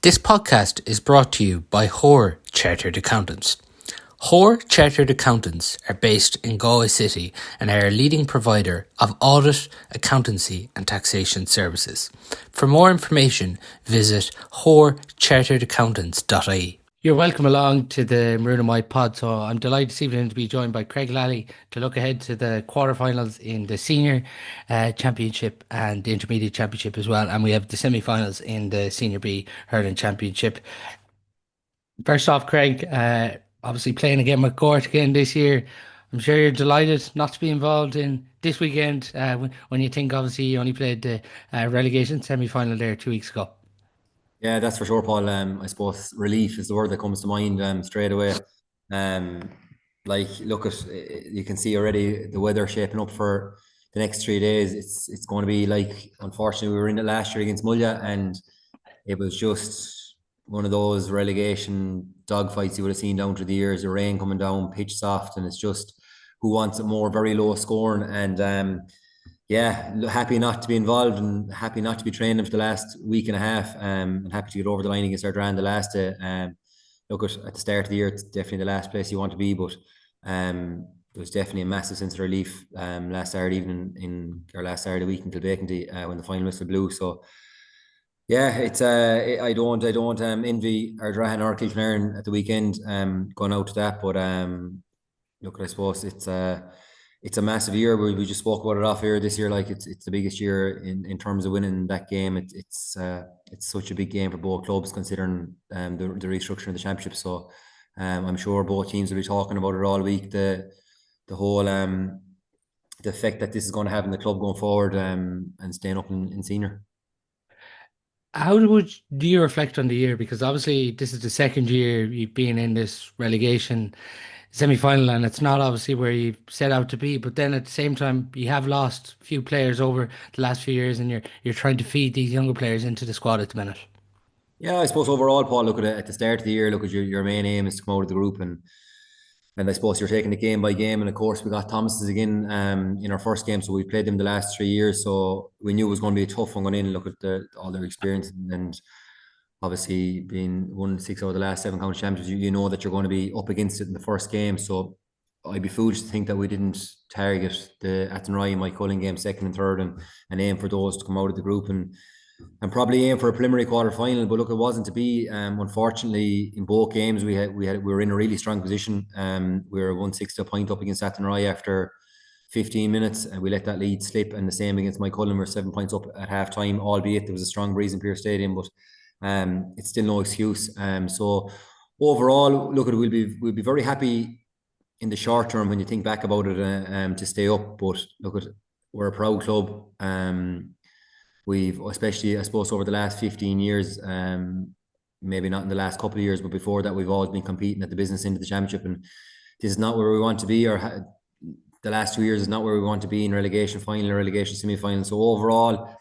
This podcast is brought to you by Hoare Chartered Accountants. Hoare Chartered Accountants are based in Galway City and are a leading provider of audit, accountancy and taxation services. For more information, visit hoarecharteredaccountants.ie. You're welcome along to the Maroon and White pod. So I'm delighted this evening to be joined by Craig Lally to look ahead to the quarterfinals in the senior championship and the intermediate championship as well. And we have the semi-finals in the senior B hurling championship. First off, Craig, obviously playing again with Gort again this year. I'm sure you're delighted not to be involved in this weekend when you think obviously you only played the relegation semi-final there 2 weeks ago. Yeah, that's for sure, Paul. I suppose relief is the word that comes to mind straight away. Um, look at you can see already the weather shaping up for the next 3 days. It's going to be like, unfortunately, we were in it last year against Mulja, and it was just one of those relegation dogfights you would have seen down through the years. The rain coming down, pitch soft, and it's just who wants it more, very low scoring, and yeah, happy not to be involved and happy not to be training for the last week and a half. And happy to get over the line against Ardran the last day. Look at the start of the year, it's definitely the last place you want to be, but there was definitely a massive sense of relief last Saturday evening last Saturday week in Kilbeakenty when the final whistle blew. So yeah, it's I don't envy Ardran or Kilkenarn at the weekend going out to that, but look, I suppose it's a massive year. We just spoke about it off here this year. Like it's the biggest year in terms of winning that game. It's such a big game for both clubs considering the restructuring of the championship. So I'm sure both teams will be talking about it all week. The whole the effect that this is going to have in the club going forward and staying up in senior. How do you reflect on the year? Because obviously this is the second year you've been in this relegation semi-final, and it's not obviously where you set out to be. But then at the same time, you have lost a few players over the last few years, and you're trying to feed these younger players into the squad at the minute. Yeah, I suppose overall, Paul, look at it at the start of the year. Look at your main aim is to come out of the group, and I suppose you're taking it game by game. And of course, we got Thomas's again in our first game, so we played them the last 3 years. So we knew it was going to be a tough one going in. Look at all their experience, and obviously being 1-6 over the last 7 county championships, you know that you're going to be up against it in the first game. So I'd be foolish to think that we didn't target the Athenry and Mike Cullen game second and third, and aim for those to come out of the group and probably aim for a preliminary quarter final. But look, it wasn't to be. Unfortunately, in both games, we were in a really strong position. We were 1-6 to a point up against Athenry after 15 minutes, and we let that lead slip. And the same against Mike Cullen, we're 7 points up at half time, albeit there was a strong breeze in Pearse Stadium, but it's still no excuse. So overall, look, we'll be very happy in the short term when you think back about it to stay up. But look, we're a proud club. We've, especially I suppose over the last 15 years, maybe not in the last couple of years, but before that, we've always been competing at the business end of the championship, and this is not where we want to be. Or the last 2 years is not where we want to be in relegation final or relegation semi-final. So overall,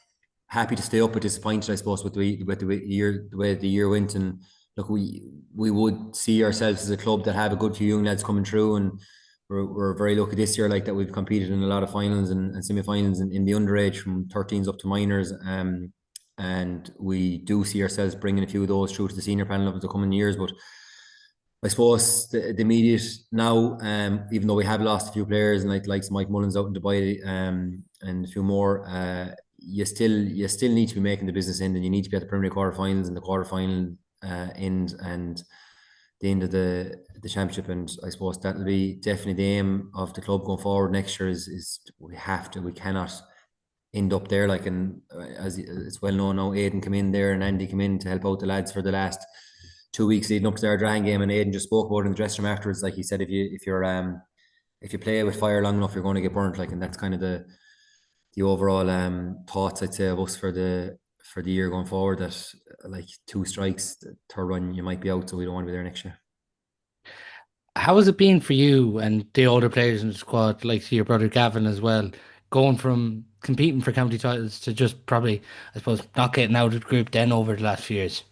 happy to stay up, but disappointed, I suppose, with the way the year went. And look, we would see ourselves as a club that have a good few young lads coming through, and we're very lucky this year, like that we've competed in a lot of finals and semi-finals in the underage from 13s up to minors. And we do see ourselves bringing a few of those through to the senior panel over the coming years. But I suppose the immediate now, even though we have lost a few players and like Mike Mullins out in Dubai, and a few more, you still need to be making the business end, and you need to be at the preliminary quarterfinals and the quarterfinal end and the end of the championship. And I suppose that'll be definitely the aim of the club going forward next year. Is we cannot end up there, like, and as it's well known now, Aidan came in there and Andy came in to help out the lads for the last 2 weeks leading up to their Ardran game, and Aidan just spoke about it in the dressing room afterwards. Like he said, if you play with fire long enough, you're going to get burnt. Like, and that's kind of the overall thoughts, I'd say, of us for the year going forward. That like 2 strikes, the third one you might be out, so we don't want to be there next year. How has it been for you and the older players in the squad, like your brother Gavin as well, going from competing for county titles to just probably, I suppose, not getting out of the group then over the last few years?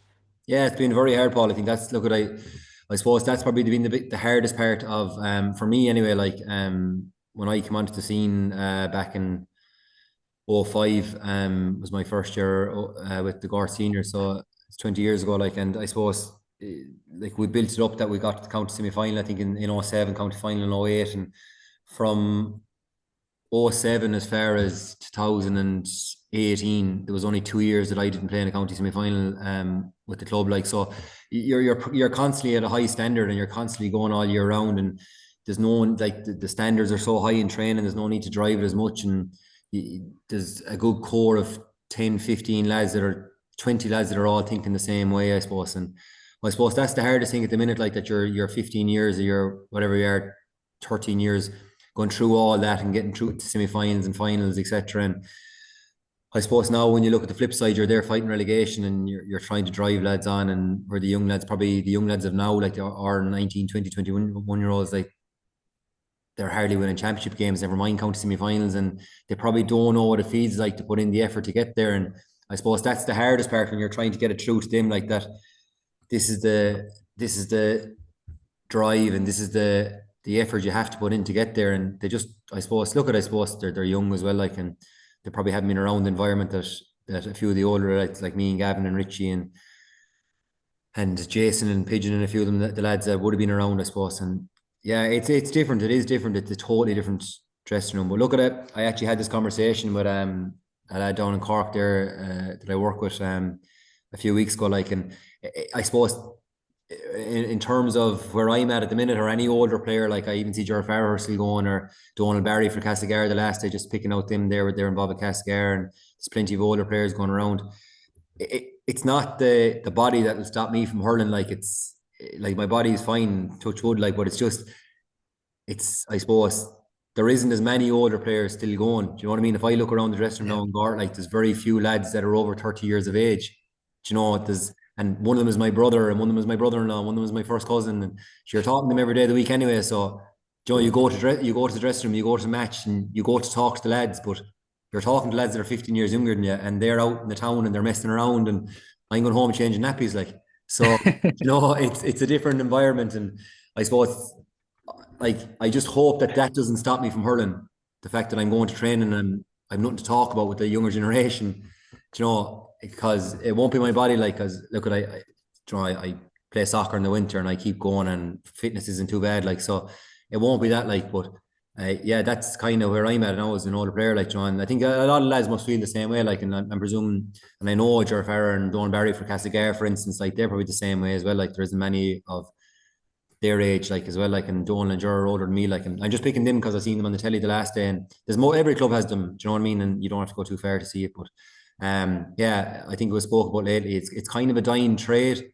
Yeah, it's been very hard, Paul. I think that's look at I suppose that's probably been the hardest part of for me anyway. Like when I came onto the scene back in 05 was my first year with the Gore Senior. So It's 20 years ago, like, and I suppose like we built it up that we got to the county semi-final, I think in 07, county final in 08, and from 07 as far as 2018, there was only 2 years that I didn't play in a county semi-final with the club. Like, so you're constantly at a high standard and you're constantly going all year round, and there's no one like the standards are so high in training, there's no need to drive it as much, and there's a good core of 10, 15 lads that are 20 lads that are all thinking the same way, I suppose. And I suppose that's the hardest thing at the minute, like that you're 15 years or you're whatever you are, 13 years going through all that and getting through to semi-finals and finals, etc. And I suppose now when you look at the flip side, you're there fighting relegation and you're trying to drive lads on, and where the young lads, probably the young lads of now, like our 19, 20, 21 year olds, like they're hardly winning championship games, never mind county semi-finals, and they probably don't know what it feels like to put in the effort to get there. And I suppose that's the hardest part when you're trying to get it through to them, like that. This is the drive, and this is the effort you have to put in to get there. And they just, I suppose, I suppose they're young as well, like, and they probably haven't been around the environment that a few of the older lads like me and Gavin and Richie and Jason and Pigeon and a few of them, the lads that would have been around, I suppose. And yeah, it's different. It is different. It's a totally different dressing room. But look at it. I actually had this conversation with a lad down in Cork there that I work with a few weeks ago. Like, and I suppose in terms of where I'm at the minute, or any older player, like I even see Gerard Farrer still going, or Donald Barry for Castlegar the last day, just picking out them there involved with Castlegar, and there's plenty of older players going around. It's not the body that will stop me from hurling. Like, it's like my body is fine, touch wood, like, but it's I suppose there isn't as many older players still going. Do you know what I mean? If I look around the dressing room now in Gort, like, there's very few lads that are over 30 years of age. Do you know, and one of them is my brother, and one of them is my brother-in-law, and one of them is my first cousin, and you're talking to them every day of the week anyway. So, you know, you go to the dressing room, you go to the match, and you go to talk to the lads, but you're talking to lads that are 15 years younger than you, and they're out in the town and they're messing around, and I'm going home changing nappies, like. So, you know, it's a different environment, and I suppose, like, I just hope that doesn't stop me from hurling. The fact that I'm going to training and I've nothing to talk about with the younger generation, you know, because it won't be my body. Like, because look at I play soccer in the winter and I keep going, and fitness isn't too bad. Like, so it won't be that, like, but yeah, that's kind of where I'm at now as an older player. Like, John, I think a lot of lads must feel the same way. Like, and I'm presuming, and I know Ger Farrer and Don Barry for Castlegar, for instance, like, they're probably the same way as well. Like, there isn't many of their age, like, as well, like, and Donal and Ger are older than me, like, and I'm just picking them because I've seen them on the telly the last day, and there's more, every club has them, do you know what I mean? And you don't have to go too far to see it, but yeah, I think it was spoke about lately, it's kind of a dying trade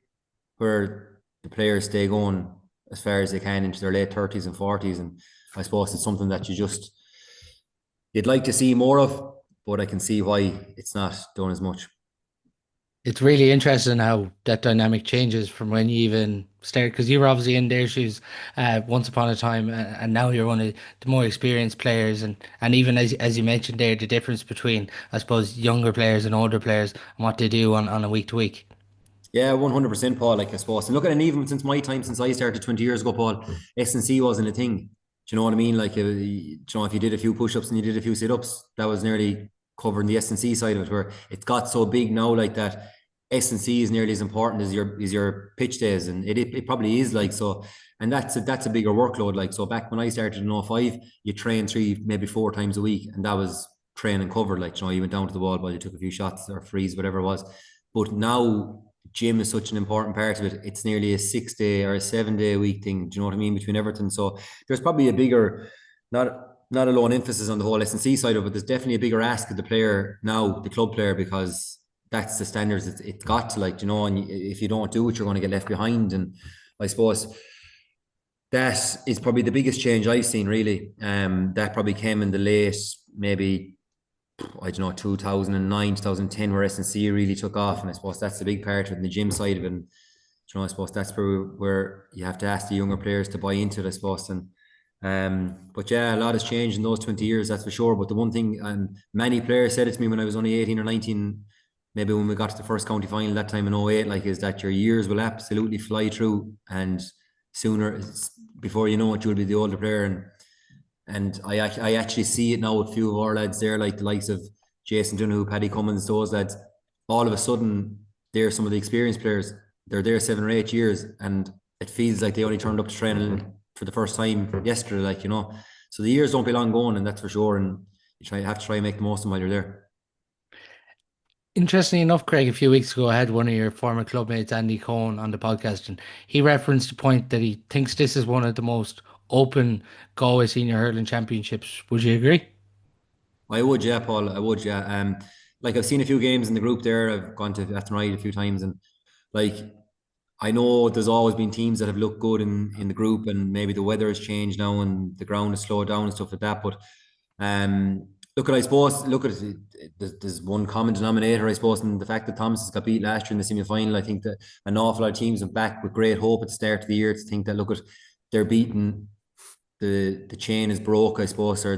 where the players stay going as far as they can into their late 30s and 40s, and I suppose it's something that you'd like to see more of, but I can see why it's not done as much. It's really interesting how that dynamic changes from when you even started, because you were obviously in their shoes once upon a time, and now you're one of the more experienced players, and even as you mentioned there, the difference between, I suppose, younger players and older players and what they do on a week to week. Yeah, 100%, Paul. Like, I suppose, and look at it, even since my time, since I started 20 years ago, Paul, S&C wasn't a thing. Do you know what I mean? Like, you know, if you did a few push-ups and you did a few sit-ups, that was nearly covering the S&C side of it. Where it's got so big now, like that, S&C is nearly as important as your pitch days, and it probably is, like, so. And that's a bigger workload. Like, so back when I started in 05, you train 3, maybe 4 times a week, and that was training covered. Like, you know, you went down to the wall ball, you took a few shots or frees, whatever it was. But now gym is such an important part of it. It's nearly a 6 day or a 7 day a week thing. Do you know what I mean? Between everything. So there's probably a bigger, not a low emphasis on the whole S&C side of it, but there's definitely a bigger ask of the player now, the club player, because that's the standards it's got to, like, you know, and if you don't do it, you're going to get left behind. And I suppose that is probably the biggest change I've seen, really. That probably came in the late, maybe, I don't know, 2009, 2010, where S&C really took off. And I suppose that's the big part of it, in the gym side of it. And, you know, I suppose that's where you have to ask the younger players to buy into it, I suppose. And but yeah, a lot has changed in those 20 years, that's for sure. But the one thing, many players said it to me when I was only 18 or 19, maybe when we got to the first county final that time in 08, like, is that your years will absolutely fly through, and sooner, before you know it, you'll be the older player. And I actually see it now with a few of our lads there, like the likes of Jason Donoghue, Paddy Cummins, those lads. All of a sudden, they're some of the experienced players. They're there 7 or 8 years, and it feels like they only turned up to training for the first time yesterday, like, you know. So the years don't belong going, and that's for sure. And have to try and make the most of them while you're there. Interestingly enough, Craig, a few weeks ago, I had one of your former clubmates, Andy Cohen, on the podcast, and he referenced the point that he thinks this is one of the most open Galway senior hurling championships. Would you agree? I would, yeah, Paul. I would, yeah. Like I've seen a few games in the group there. I've gone to Athenry a few times, and like I know there's always been teams that have looked good in the group, and maybe the weather has changed now and the ground has slowed down and stuff like that. But I suppose, there's one common denominator, I suppose, and the fact that Thomas has got beat last year in the semi final. I think that an awful lot of teams went back with great hope at the start of the year to think that they're beaten, the chain is broke, I suppose, or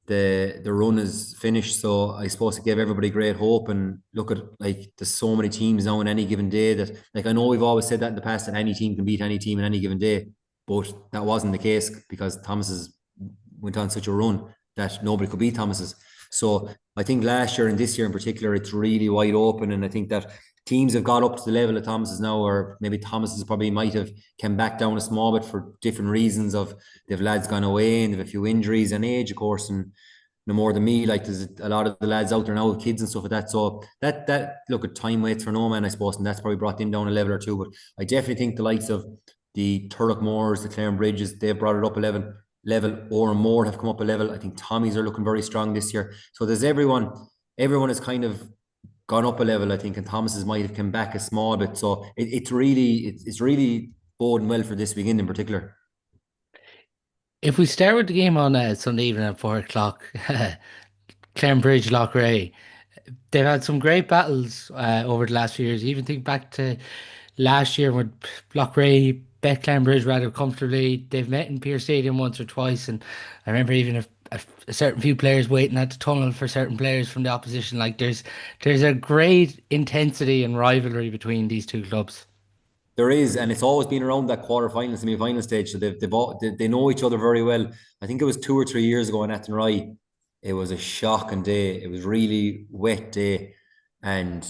the run is finished. So I suppose it gave everybody great hope. And like there's so many teams now in any given day that, like, I know we've always said that in the past, that any team can beat any team in any given day, but that wasn't the case because Thomas's went on such a run that nobody could beat Thomas's. So I think last year and this year in particular, it's really wide open, and I think that teams have got up to the level of Thomas's now, or maybe Thomas's probably might have come back down a small bit for different reasons. Of they've lads gone away and they've a few injuries and age, of course, and no more than me. Like there's a lot of the lads out there now with kids and stuff like that. So that look at time waits for no man, I suppose, and that's probably brought them down a level or two. But I definitely think the likes of the Turloughmores, the Clarinbridges, they've brought it up a level. Oranmore have come up a level. I think Tommies are looking very strong this year. So there's everyone has kind of gone up a level, I think, and Thomas's might have come back a small bit. So it's really boding well for this weekend in particular. If we start with the game on Sunday evening at 4 o'clock, Clarinbridge, Locke Ray, they've had some great battles over the last few years. Even think back to last year when Locke Ray bet Clarinbridge rather comfortably. They've met in Pearse Stadium once or twice, and I remember even a certain few players waiting at the tunnel for certain players from the opposition. Like there's a great intensity and rivalry between these two clubs. There is, and it's always been around that quarter-final, semi-final stage. So they know each other very well. I think it was 2 or 3 years ago in Athenry. It was a shocking day. It was really wet day, and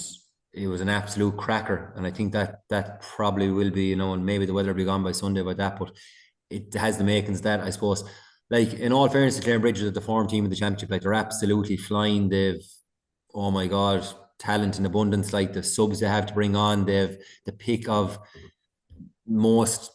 it was an absolute cracker. And I think that probably will be, and maybe the weather will be gone by Sunday by that, but it has the makings that, I suppose. Like, in all fairness to Clarinbridge, the form team in the championship, like, they're absolutely flying. Oh my God, talent in abundance. Like, the subs they have to bring on, they've the pick of most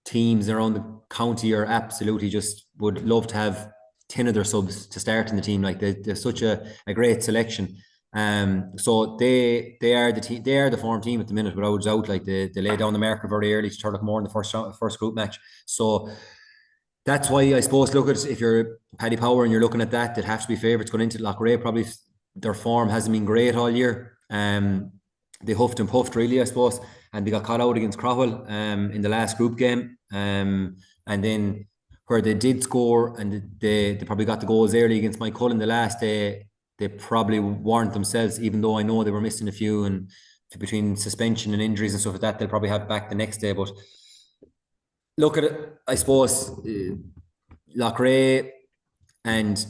teams around the county are absolutely just would love to have 10 of their subs to start in the team. Like, they're such a great selection. So they are the team, they are the form team at the minute, without doubt. Like, they lay down the marker very early to Turloughmore in the first group match. So that's why, I suppose, look at, if you're Paddy Power and you're looking at that, they'd have to be favourites going into Locke Ray. Probably their form hasn't been great all year. They huffed and puffed, really, I suppose, and they got caught out against Craughwell in the last group game. And then where they did score and they probably got the goals early against Mike Cullen the last day, they probably weren't themselves, even though I know they were missing a few, and between suspension and injuries and stuff like that, they'll probably have back the next day. But look at it, I suppose, Locke Ray and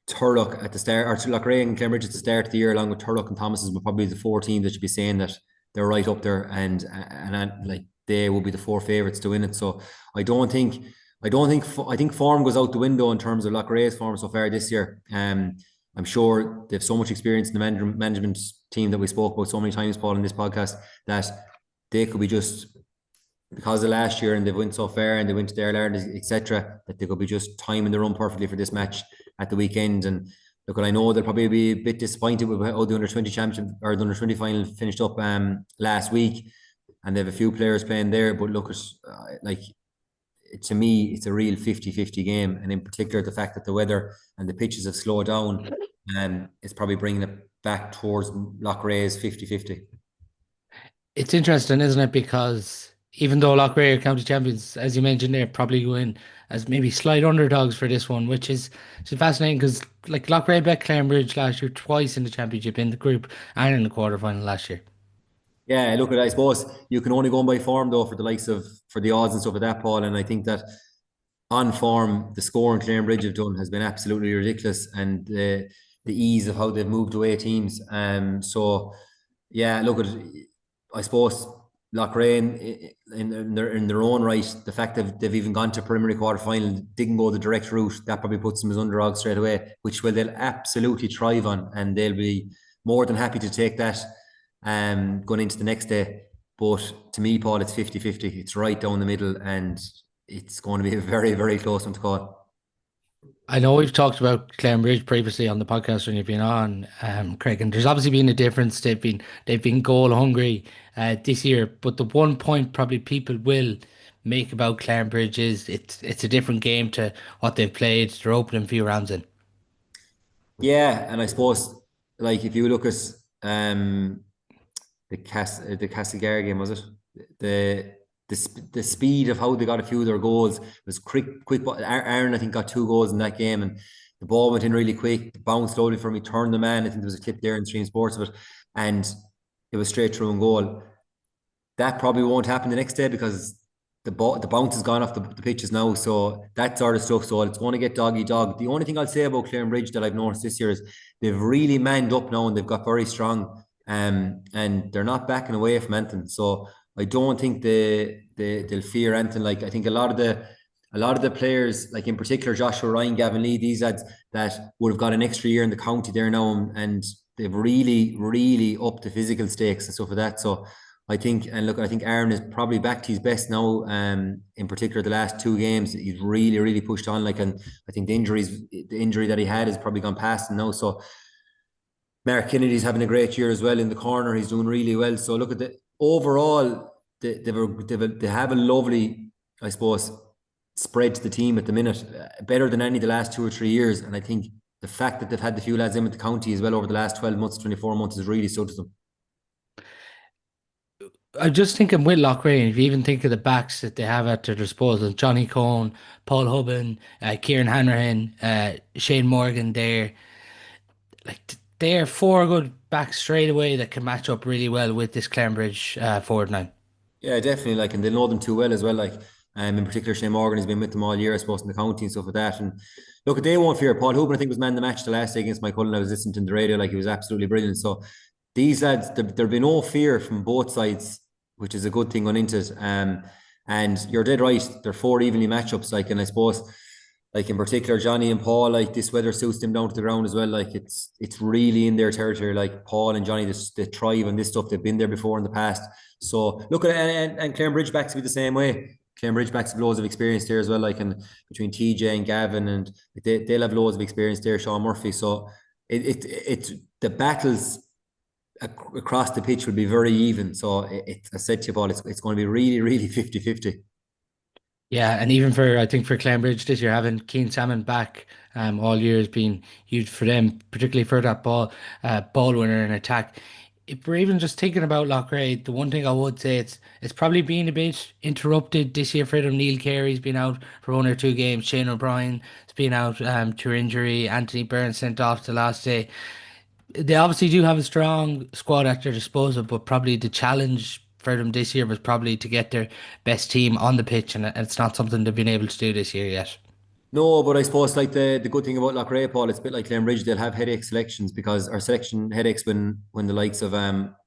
Turlough at the start, or Locke Ray and Clarinbridge at the start of the year, along with Turlough and Thomas's, were probably the four teams that should be saying that they're right up there, and like, they will be the four favourites to win it. So I think form goes out the window in terms of Locke Ray's form so far this year. I'm sure they have so much experience in the management team that we spoke about so many times, Paul, in this podcast, that they could be just, because of last year and they've went so far and they went to the Ireland, etc., that they could be just timing the run perfectly for this match at the weekend. And look, I know they'll probably be a bit disappointed with how the under-20 championship or the under-20 final finished up last week, and they have a few players playing there. But look, like, to me, it's a real 50-50 game, and in particular the fact that the weather and the pitches have slowed down, it's probably bringing it back towards Locke Ray's 50-50. It's interesting, isn't it? Because even though Locke Ray are county champions, as you mentioned, they're probably going as maybe slight underdogs for this one, which is fascinating because, like, Locke Ray bet Clarinbridge last year twice in the championship, in the group and in the quarterfinal last year. Yeah, look at, I suppose you can only go by form though, for the odds and stuff like that, Paul. And I think that on form, the score in Clarinbridge have done has been absolutely ridiculous, and the ease of how they've moved away teams. So Yeah, look at, I suppose Locke Ray in their own right, the fact that they've even gone to preliminary quarter final, didn't go the direct route, that probably puts them as underdogs straight away, which will they'll absolutely thrive on, and they'll be more than happy to take that going into the next day. But to me, Paul, it's 50-50. It's right down the middle, and it's going to be a very, very close one to call. I know we've talked about Clarinbridge previously on the podcast when you've been on, Craig, and there's obviously been a difference. They've been goal hungry this year, but the one point probably people will make about Clarinbridge is it's a different game to what they've played their opening few rounds in. Yeah, and I suppose like if you look at the Castlegar game, was it? The the speed of how they got a few of their goals was quick. Aaron, I think, got two goals in that game, and the ball went in really quick, bounced slowly for me, turned the man. I think there was a clip there in Stream Sports of it, and it was straight through and goal. That probably won't happen the next day because the bounce has gone off the pitches now. So that sort of stuff. So it's going to get doggy dog. The only thing I'll say about Clarenbridge that I've noticed this year is they've really manned up now and they've got very strong. And they're not backing away from anything. So I don't think they'll fear anything. Like I think a lot of the players, like in particular Joshua Ryan, Gavin Lee, these lads that would have got an extra year in the county there now, and they've really, really upped the physical stakes and stuff like that. So I think, and look, I think Aaron is probably back to his best now. In particular, the last two games, he's really, really pushed on. Like, and I think the injury that he had has probably gone past him now. So Mark Kennedy's having a great year as well in the corner. He's doing really well. So look at the overall, they have a lovely, I suppose, spread to the team at the minute, better than any of the last 2 or 3 years. And I think the fact that they've had the few lads in with the county as well over the last 12 months, 24 months has really suited them. I'm just thinking with Locke Ray, if you even think of the backs that they have at their disposal, Johnny Cohn, Paul Hubban, Kieran Hanrahan, Shane Morgan, they're four good backs straight away that can match up really well with this Clambridge forward line. Yeah, definitely. Like, and they know them too well as well. Like, in particular, Shane Morgan has been with them all year, I suppose, in the county and stuff like that. And look, they won't fear. Paul Hooper, I think, was man of the match the last day against Mike Cullen. I was listening to the radio, like he was absolutely brilliant. So these lads, there'll be no fear from both sides, which is a good thing going into it. And you're dead right. They're four evenly matchups. Like, and I suppose, like in particular, Johnny and Paul, like this weather suits them down to the ground as well. Like it's really in their territory. Like Paul and Johnny, they thrive on this stuff. They've been there before in the past. So look at, and Clarenbridge backs be the same way. Clarenbridge backs have loads of experience there as well. Like, and between TJ and Gavin, and they'll have loads of experience there. Sean Murphy. So it's the battles across the pitch will be very even. So I said to you, Paul, it's going to be really, really 50-50. Yeah, and even I think for Clambridge this year, having Keen Salmon back all year has been huge for them, particularly for that ball winner in attack. If we're even just thinking about Loughrea, the one thing I would say it's probably been a bit interrupted this year for them. Neil Carey's been out for one or two games. Shane O'Brien has been out to injury. Anthony Burns sent off the last day. They obviously do have a strong squad at their disposal, but probably the challenge for them this year was probably to get their best team on the pitch, and it's not something they've been able to do this year yet. No, but I suppose like the good thing about Loughrea, Paul, it's a bit like Clarenbridge. They'll have headache selections because our selection headaches when the likes of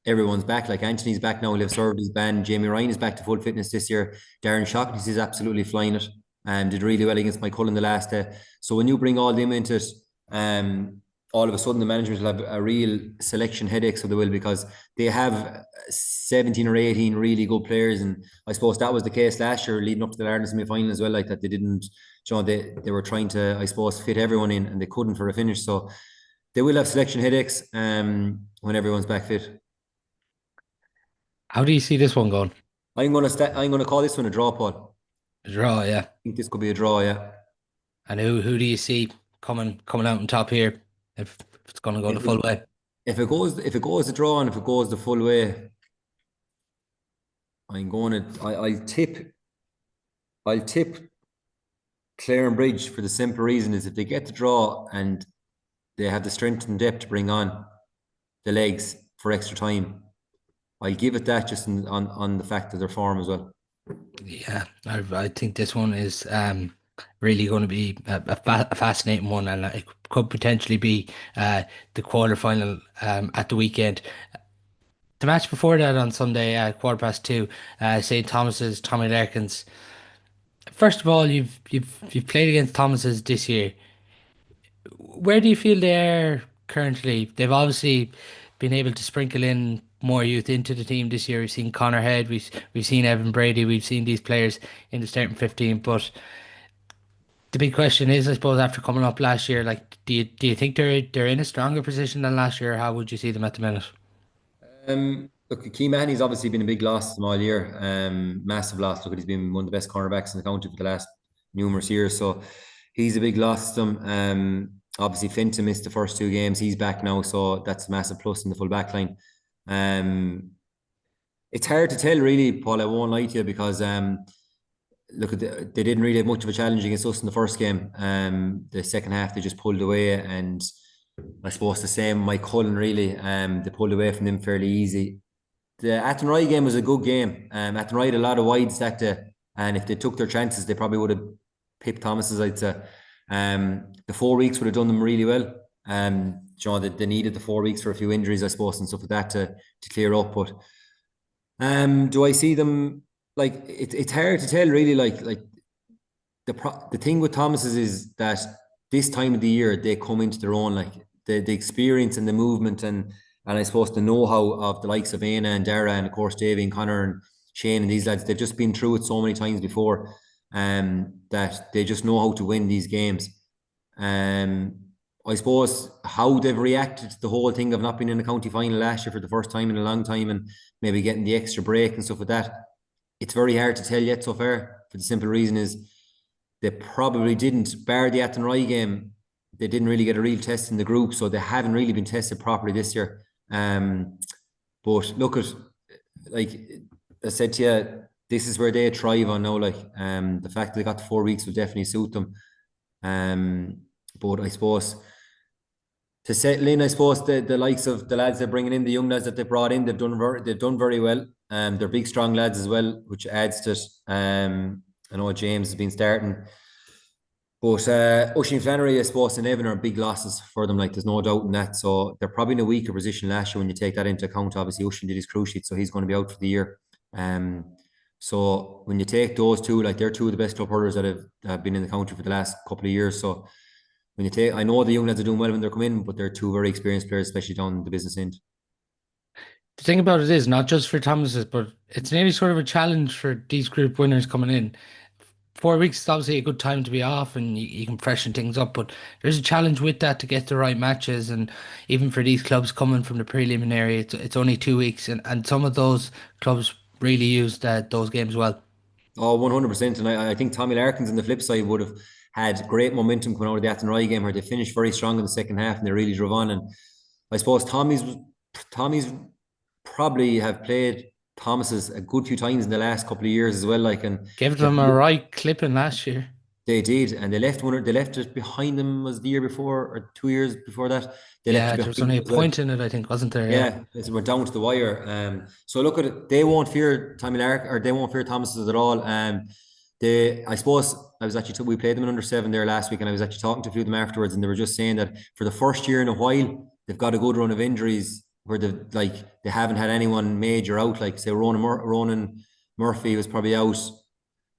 everyone's back. Like Anthony's back now, Liv served his ban. Jamie Ryan is back to full fitness this year. Darren Shockness is absolutely flying it. Did really well against Mike Cullen the last day. So when you bring all them into it, all of a sudden the management will have a real selection headache, so they will, because they have 17 or 18 really good players. And I suppose that was the case last year leading up to the Ireland semi-final as well, like that they didn't, they were trying to, I suppose, fit everyone in, and they couldn't for a finish. So they will have selection headaches when everyone's back fit. How do you see this one going? I'm gonna call this one a draw, Paul. A draw, yeah. I think this could be a draw, yeah. And who do you see coming out on top here if it's going to go the If it, full way? if it goes the draw, and if it goes the full way, I'm going to I'll tip Clarenbridge, for the simple reason is if they get the draw and they have the strength and depth to bring on the legs for extra time, I'll give it that just on the fact of their form as well. Yeah, I think this one is really going to be a fascinating one, and it could potentially be the quarterfinal at the weekend. The match before that on Sunday at 2:15, St. Thomas's, Tommy Larkins. First of all, you've played against Thomas's this year. Where do you feel they are currently? They've obviously been able to sprinkle in more youth into the team this year. We've seen Connor Head, we've seen Evan Brady, we've seen these players in the starting 15. But the big question is, I suppose, after coming up last year, like, do you think they're in a stronger position than last year? Or how would you see them at the minute? Look, Key Mahoney's obviously been a big loss to them all year. Massive loss. Look, he's been one of the best cornerbacks in the county for the last numerous years. So he's a big loss to them. Obviously, Finton missed the first two games. He's back now, so that's a massive plus in the full back line. Um, it's hard to tell, really, Paul. I won't lie to you because look, they didn't really have much of a challenge against us in the first game. The second half they just pulled away, and I suppose the same Mike Cullen really. They pulled away from them fairly easy. The Athenry game was a good game. Athenry had a lot of wides that day, and if they took their chances, they probably would have pipped Thomas's, I'd say. The 4 weeks would have done them really well. They needed the 4 weeks for a few injuries, I suppose, and stuff like that to clear up. But do I see them like it's hard to tell really. Like the thing with Thomas's is that this time of the year they come into their own. Like the experience and the movement and I suppose the know-how of the likes of Aina and Dara and of course Davy and Connor and Shane and these lads, they've just been through it so many times before, that they just know how to win these games. Um, I suppose how they've reacted to the whole thing of not being in the county final last year for the first time in a long time and maybe getting the extra break and stuff like that. It's very hard to tell yet so far. For the simple reason is they probably didn't, bar the Athenry game, they didn't really get a real test in the group, so they haven't really been tested properly this year. But look at, like I said to you, this is where they thrive on now. Like the fact that they got the 4 weeks will definitely suit them. But I suppose to settle in, I suppose the likes of the lads they're bringing in, the young lads that they brought in, they've done very well. They're big, strong lads as well, which adds to it. I know James has been starting, but Oisin Flannery, I suppose, and Evan are big losses for them. Like there's no doubt in that. So they're probably in a weaker position last year when you take that into account. Obviously, Oisin did his crew sheet, so he's going to be out for the year. So when you take those two, like they're two of the best club hurlers that have been in the county for the last couple of years. So when you take, I know the young lads are doing well when they're coming in, but they're two very experienced players, especially down the business end. The thing about it is not just for Thomas's, but it's nearly sort of a challenge for these group winners coming in. 4 weeks is obviously a good time to be off and you can freshen things up, but there's a challenge with that to get the right matches. And even for these clubs coming from the preliminary, it's only 2 weeks, and some of those clubs really used those games well. Oh, 100%. And I think Tommy Larkins on the flip side would have had great momentum coming out of the Athenry game where they finished very strong in the second half and they really drove on. And I suppose Tommy's probably have played Thomas's a good few times in the last couple of years as well. Like, and Gave them a right clipping last year. they did, and they left it behind them was the year before or 2 years before that. They left Yeah, it there was behind only them a as well. point in it, I think, wasn't there? Yeah. Yeah, it's we're down to the wire. So look at it. They won't fear Tommy Lark or they won't fear Thomas's at all. I suppose I was actually we played them in under 7 there last week, and I was actually talking to a few of them afterwards, and they were just saying that for the first year in a while, they've got a good run of injuries where they haven't had anyone major out. Like say Ronan Murphy was probably out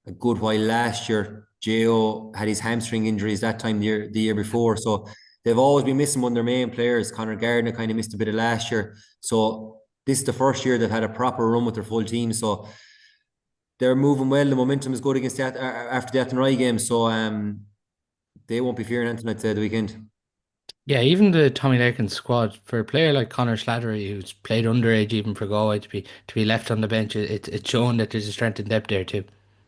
a good while last year. Jo had his hamstring injuries that time the year before, so they've always been missing one of their main players. Connor Gardner kind of missed a bit of last year, so this is the first year they've had a proper run with their full team. So they're moving well. The momentum is good against that after the Athenry game, so they won't be fearing anything. I'd say the weekend. Yeah, even the Tommy Larkins squad for a player like Connor Slattery, who's played underage even for Galway, to be left on the bench, it's showing that there's a strength in depth there too.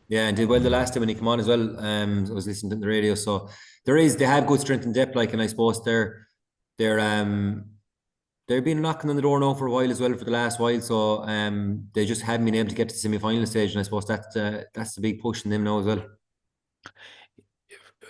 Yeah, and did well the last time when he came on as well. I was listening to the radio, so they have good strength and depth. Like, and I suppose they're they've been knocking on the door now for a while as well for the last while. So they just haven't been able to get to the semi-final stage, and I suppose that's the big push in them now as well.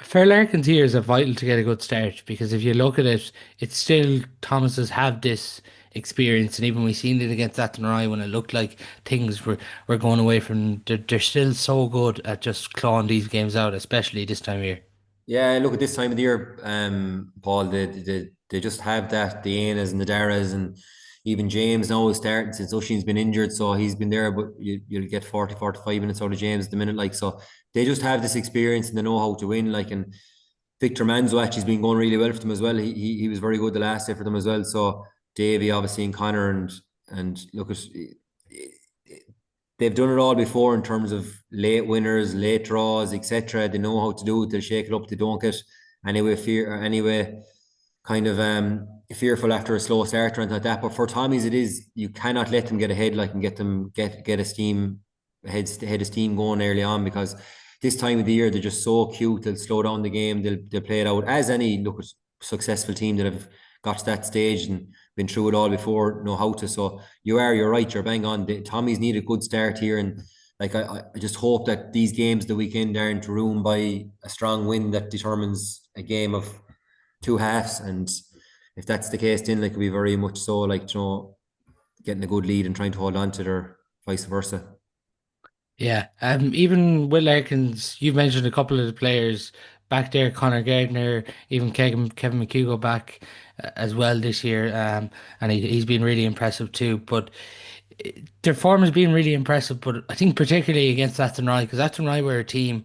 For Larkins here is a vital to get a good start because if you look at it, it's still Thomas's have this experience, and even we seen it against Athenry when it looked like things were going away from. They're still so good at just clawing these games out, especially this time of year. Yeah, look at this time of the year, Paul. They just have that the Ainas and the Daras, and even James now is starting since Oisin's been injured, so he's been there, but you'll get 40, 45 minutes out of James at the minute. Like, so they just have this experience and they know how to win. Like, and Victor Manzo actually has been going really well for them as well. He was very good the last day for them as well. So Davy, obviously, and Connor, and look at, they've done it all before in terms of late winners, late draws, etc. They know how to do it. They'll shake it up. They don't get anyway kind of fearful after a slow start or anything like that. But for Tommies, it is, you cannot let them get ahead, like, and get them get a steam head of steam going early on, because this time of the year they're just so cute. They'll slow down the game. They'll play it out as any look at successful team that have got to that stage and been through it all before know how to. So you're right. You're bang on. The Tommies need a good start here, and like I just hope that these games the weekend aren't ruined by a strong win that determines a game of two halves. And if that's the case, then like it'll be very much so, like, getting a good lead and trying to hold on to it, or vice versa. Yeah, even with Larkins, you've mentioned a couple of the players back there, Connor Gardner, even Kevin McHugh back as well this year, and he's been really impressive too. But their form has been really impressive, but I think particularly against Athenry, because Athenry were a team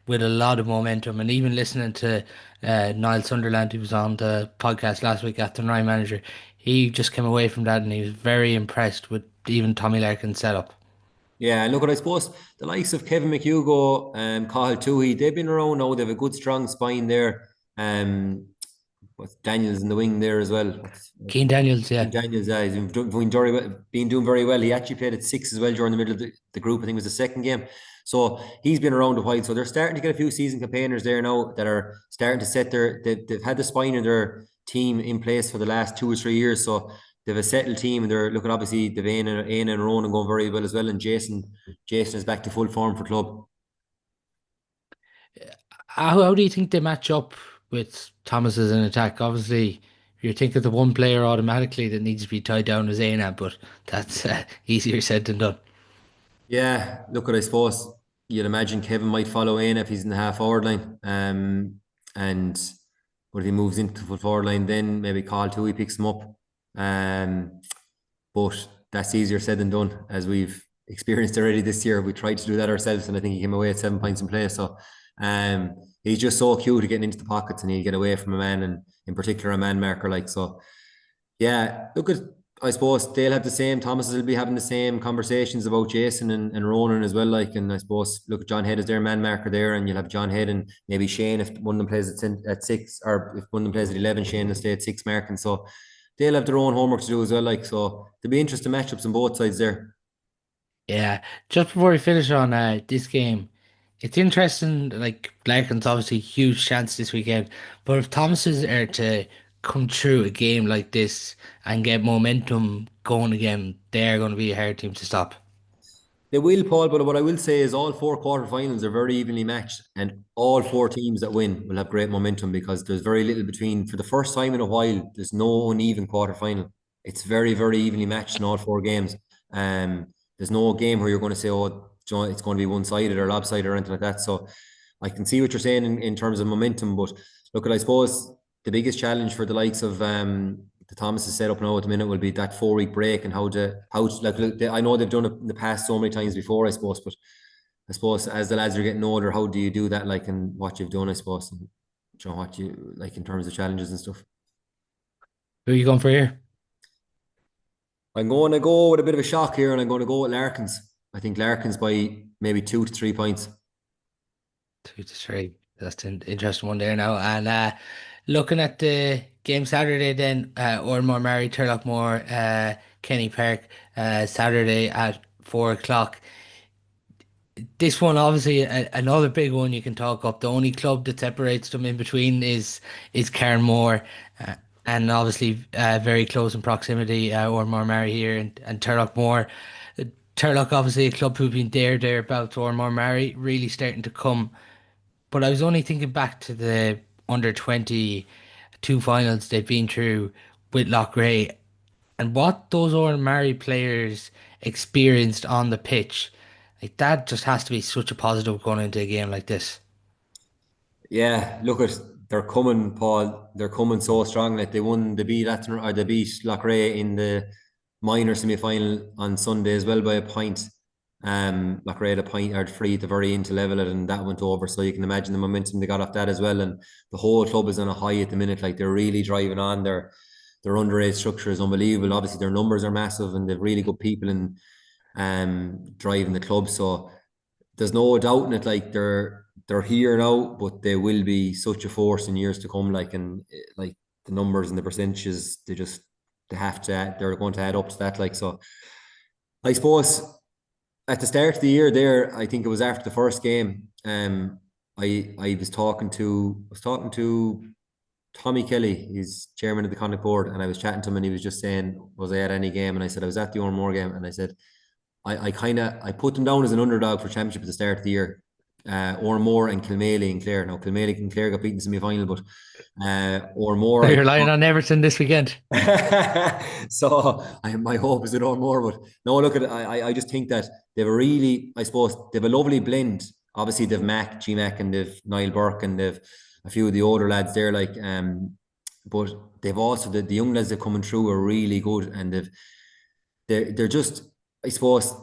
with a lot of momentum, and even listening to Niall Sunderland, who was on the podcast last week, Athenry manager, he just came away from that and he was very impressed with even Tommy Larkin's setup. Yeah, and look, at I suppose the likes of Kevin McHugo and Cahill Toohey, they've been around now. They have a good, strong spine there. What's Daniels in the wing there as well? Keane Daniels, Ian yeah. Daniels, he's been doing very well. He actually played at six as well during the middle of the group. I think it was the second game. So he's been around a while. So they're starting to get a few season campaigners there now that are starting to set they've had the spine of their team in place for the last 2 or 3 years. So they've a settled team, and they're looking, obviously Devane and Ronan going very well as well. And Jason is back to full form for club. How do you think they match up with Thomas as an attack? Obviously, you're thinking the one player automatically that needs to be tied down is Aina, but that's easier said than done. Yeah, look, at I suppose you'd imagine Kevin might follow in if he's in the half forward line. And but if he moves into the full forward line, then maybe Carl too, he picks him up. Um, but that's easier said than done, as we've experienced already this year. We tried to do that ourselves, and I think he came away at 7 points in play. So he's just so cute at getting into the pockets, and he'll get away from a man, and in particular a man marker, like so. Yeah, look at, I suppose they'll have the same. Thomas will be having the same conversations about Jason and Ronan as well. Like, and I suppose look at John Head as their man marker there, and you'll have John Head and maybe Shane if one of them plays at six, or if one of them plays at 11, Shane will stay at six marking. So they'll have their own homework to do as well. Like, so there'll be interesting matchups on both sides there. Yeah, just before we finish on this game, it's interesting. Like Larkin's obviously huge chance this weekend, but if Thomas's are to come through a game like this and get momentum going again, they're going to be a hard team to stop. They will, Paul, but what I will say is all four quarterfinals are very evenly matched, and all four teams that win will have great momentum, because there's very little between. For the first time in a while, there's no uneven quarterfinal. It's very, very evenly matched in all four games. There's no game where you're going to say, oh, it's going to be one-sided or lopsided or anything like that. So I can see what you're saying in terms of momentum, but look, I suppose the biggest challenge for the likes of the Thomas is set up now at the minute will be that 4 week break, and like, I know they've done it in the past so many times before, I suppose, but I suppose as the lads are getting older, how do you do that, like, and what you've done, I suppose, and what you like in terms of challenges and stuff. Who are you going for here? I'm going to go with a bit of a shock here, and I'm going to go with Larkins. I think Larkins by maybe 2 to 3 points. 2 to 3. That's an interesting one there now. And looking at the game Saturday, then Oranmore-Maree, Turloughmore, Kenny Park, Saturday at 4 o'clock. This one, obviously, another big one you can talk up. The only club that separates them in between is Carnmore, and obviously very close in proximity, Oranmore-Maree here and Turloughmore. Turlough, obviously, a club who've been thereabouts. Oranmore-Maree really starting to come. But I was only thinking back to the under 22 finals they've been through with Locke Ray, and what those Oranmore players experienced on the pitch. Like that just has to be such a positive going into a game like this. Yeah, look at they're coming, Paul. They're coming so strong. Like they beat Locke Ray in the minor semi-final on Sunday as well by a point. Locke Ray had a point or free at the very end to level it, and that went over. So you can imagine the momentum they got off that as well. And the whole club is on a high at the minute. Like they're really driving on. Their underage structure is unbelievable. Obviously, their numbers are massive, and they've really good people and driving the club. So there's no doubt in it. Like they're here now, but they will be such a force in years to come. Like and like the numbers and the percentages, they're going to add up to that. Like so, I suppose at the start of the year, there, I think it was after the first game. I was talking to Tommy Kelly. He's chairman of the Connacht board, and I was chatting to him, and he was just saying, "Was I at any game?" And I said, "I was at the Oranmore game," and I said, I put them down as an underdog for championship at the start of the year. Oranmore and Kilmaley and Clare. Now Kilmaley and Clare got beaten in semi final, but So Oranmore, you're relying on Everton this weekend. so my hope is that Oranmore. But no, look at I just think that they've a really, I suppose, they've a lovely blend. Obviously, they've G Mac, and they've Niall Burke, and they've a few of the older lads there, like but they've also the young lads that are coming through are really good, and they're just, I suppose,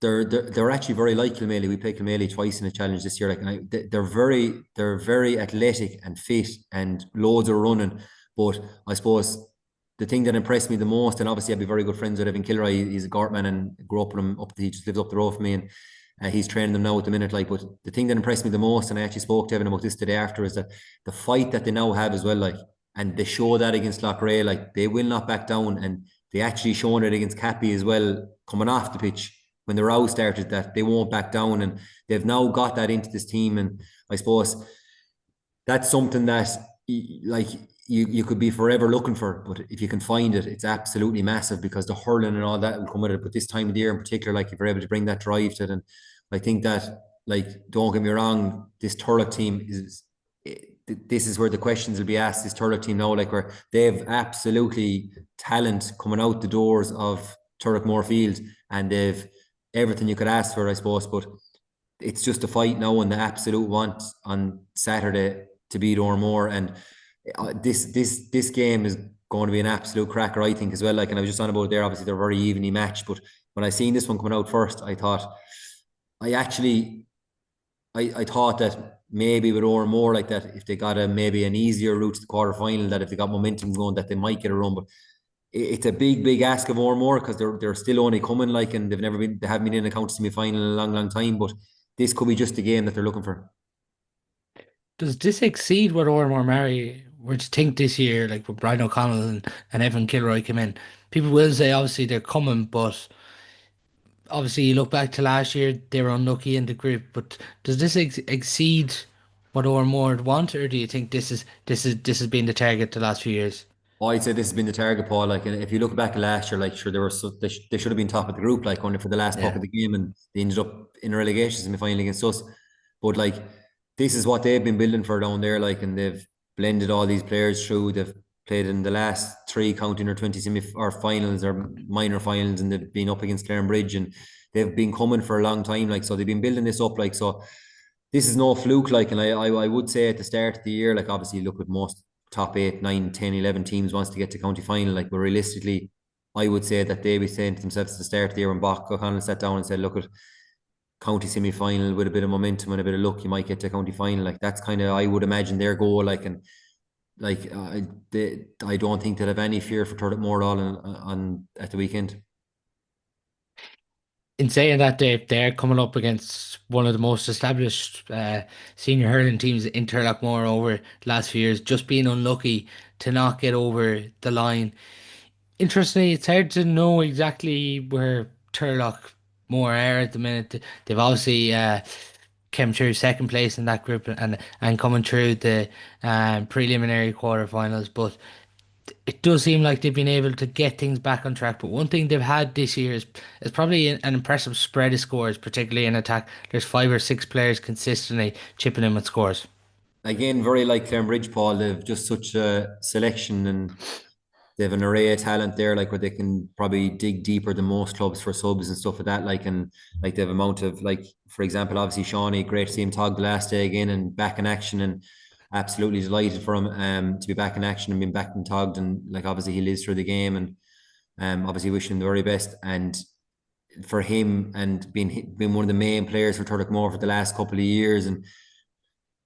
they're actually very like Kilmaley. We played Kilmaley twice in a challenge this year. Like, they're very athletic and fit and loads of running. But I suppose the thing that impressed me the most, and obviously I'd be very good friends with Evan Kilroy. He's a Gartman and grew up with him he just lives up the road from me, and he's training them now at the minute. Like, but the thing that impressed me the most, and I actually spoke to Evan about this today after, is that the fight that they now have as well. Like, and they show that against Locke Ray. Like, they will not back down, and they actually shown it against Cappy as well, coming off the pitch when the row started, that they won't back down, and they've now got that into this team. And I suppose that's something that like you could be forever looking for, but if you can find it, it's absolutely massive, because the hurling and all that will come with it. But this time of the year in particular, like, if you're able to bring that drive to it, and I think that, like, don't get me wrong, this Turlough team this is where the questions will be asked. This Turlough team now, like, where they've absolutely talent coming out the doors of Turloughmore Field, and they've everything you could ask for, I suppose. But it's just a fight now, and the absolute want on Saturday to beat Oranmore. And this game is going to be an absolute cracker, I think, as well. Like, and I was just on about it there. Obviously, they're very evenly matched, but when I seen this one coming out first, I thought, I thought that maybe with Oranmore, like, that if they got maybe an easier route to the quarter final, that if they got momentum going, that they might get a run. But it's a big ask of Oranmore, because they're still only coming, like, and they haven't been in a county semi final in a long time. But this could be just the game that they're looking for. Does this exceed what Oranmore-Maree were to think this year, like with Brian O'Connell and Evan Kilroy came in? People will say obviously they're coming, but obviously you look back to last year, they were unlucky in the group. But does this exceed what Oranmore want, or do you think this has been the target the last few years? Oh, I'd say this has been the target, Paul. Like, and if you look back at last year, like, sure, they should have been top of the group, like, only for the last puck Yeah. of the game, and they ended up in a relegation semi-final against us. But, like, this is what they've been building for down there, like, and they've blended all these players through. They've played in the last three counting or 20 semi or finals or minor finals, and they've been up against Clarinbridge, and they've been coming for a long time. Like, so they've been building this up, like, so this is no fluke. Like, and I would say at the start of the year, like, obviously look at most top 8, 9, 10, 11 teams wants to get to county final. Like, but realistically, I would say that they be saying to themselves at the start of the year, when Bach O'Connell sat down and said, look at county semi final with a bit of momentum and a bit of luck, you might get to county final. Like, that's kind of, I would imagine, their goal. Like, and like, I don't think they'll have any fear for Turloughmore at all on at the weekend. In saying that, Dave, they're coming up against one of the most established senior hurling teams in Turloughmore over the last few years, just being unlucky to not get over the line. Interestingly, it's hard to know exactly where Turloughmore are at the minute. They've obviously came through second place in that group, and coming through the preliminary quarterfinals, but it does seem like they've been able to get things back on track. But one thing they've had this year is probably an impressive spread of scores, particularly in attack. There's 5 or 6 players consistently chipping in with scores. Again, very like Clarinbridge, Paul. They've just such a selection, and they have an array of talent there, like, where they can probably dig deeper than most clubs for subs and stuff like that. Like, and like, they have amount of, like, for example, obviously Shawnee, great to see him tog the last day again and back in action. And absolutely delighted for him to be back in action and being back in Togged, and like obviously he lives through the game, and obviously wishing him the very best. And for him, and being one of the main players for Turloughmore for the last couple of years, and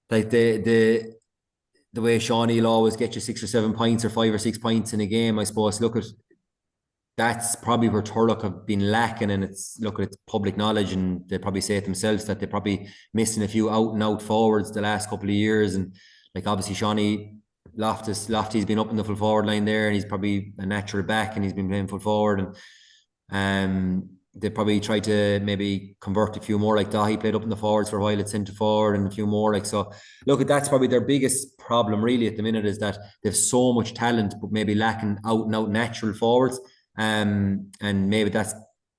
like the way Sean will always get you 6 or 7 points or 5 or 6 points in a game, I suppose. Look at that's probably where Turlough have been lacking, and it's public knowledge, and they probably say it themselves that they're probably missing a few out and out forwards the last couple of years, and like obviously Shawnee Lofty's been up in the full forward line there, and he's probably a natural back, and he's been playing full forward, and they probably tried to maybe convert a few more, like Dahi played up in the forwards for a while at centre forward, and a few more like so. Look, that's probably their biggest problem really at the minute, is that they've so much talent but maybe lacking out and out natural forwards. And maybe that's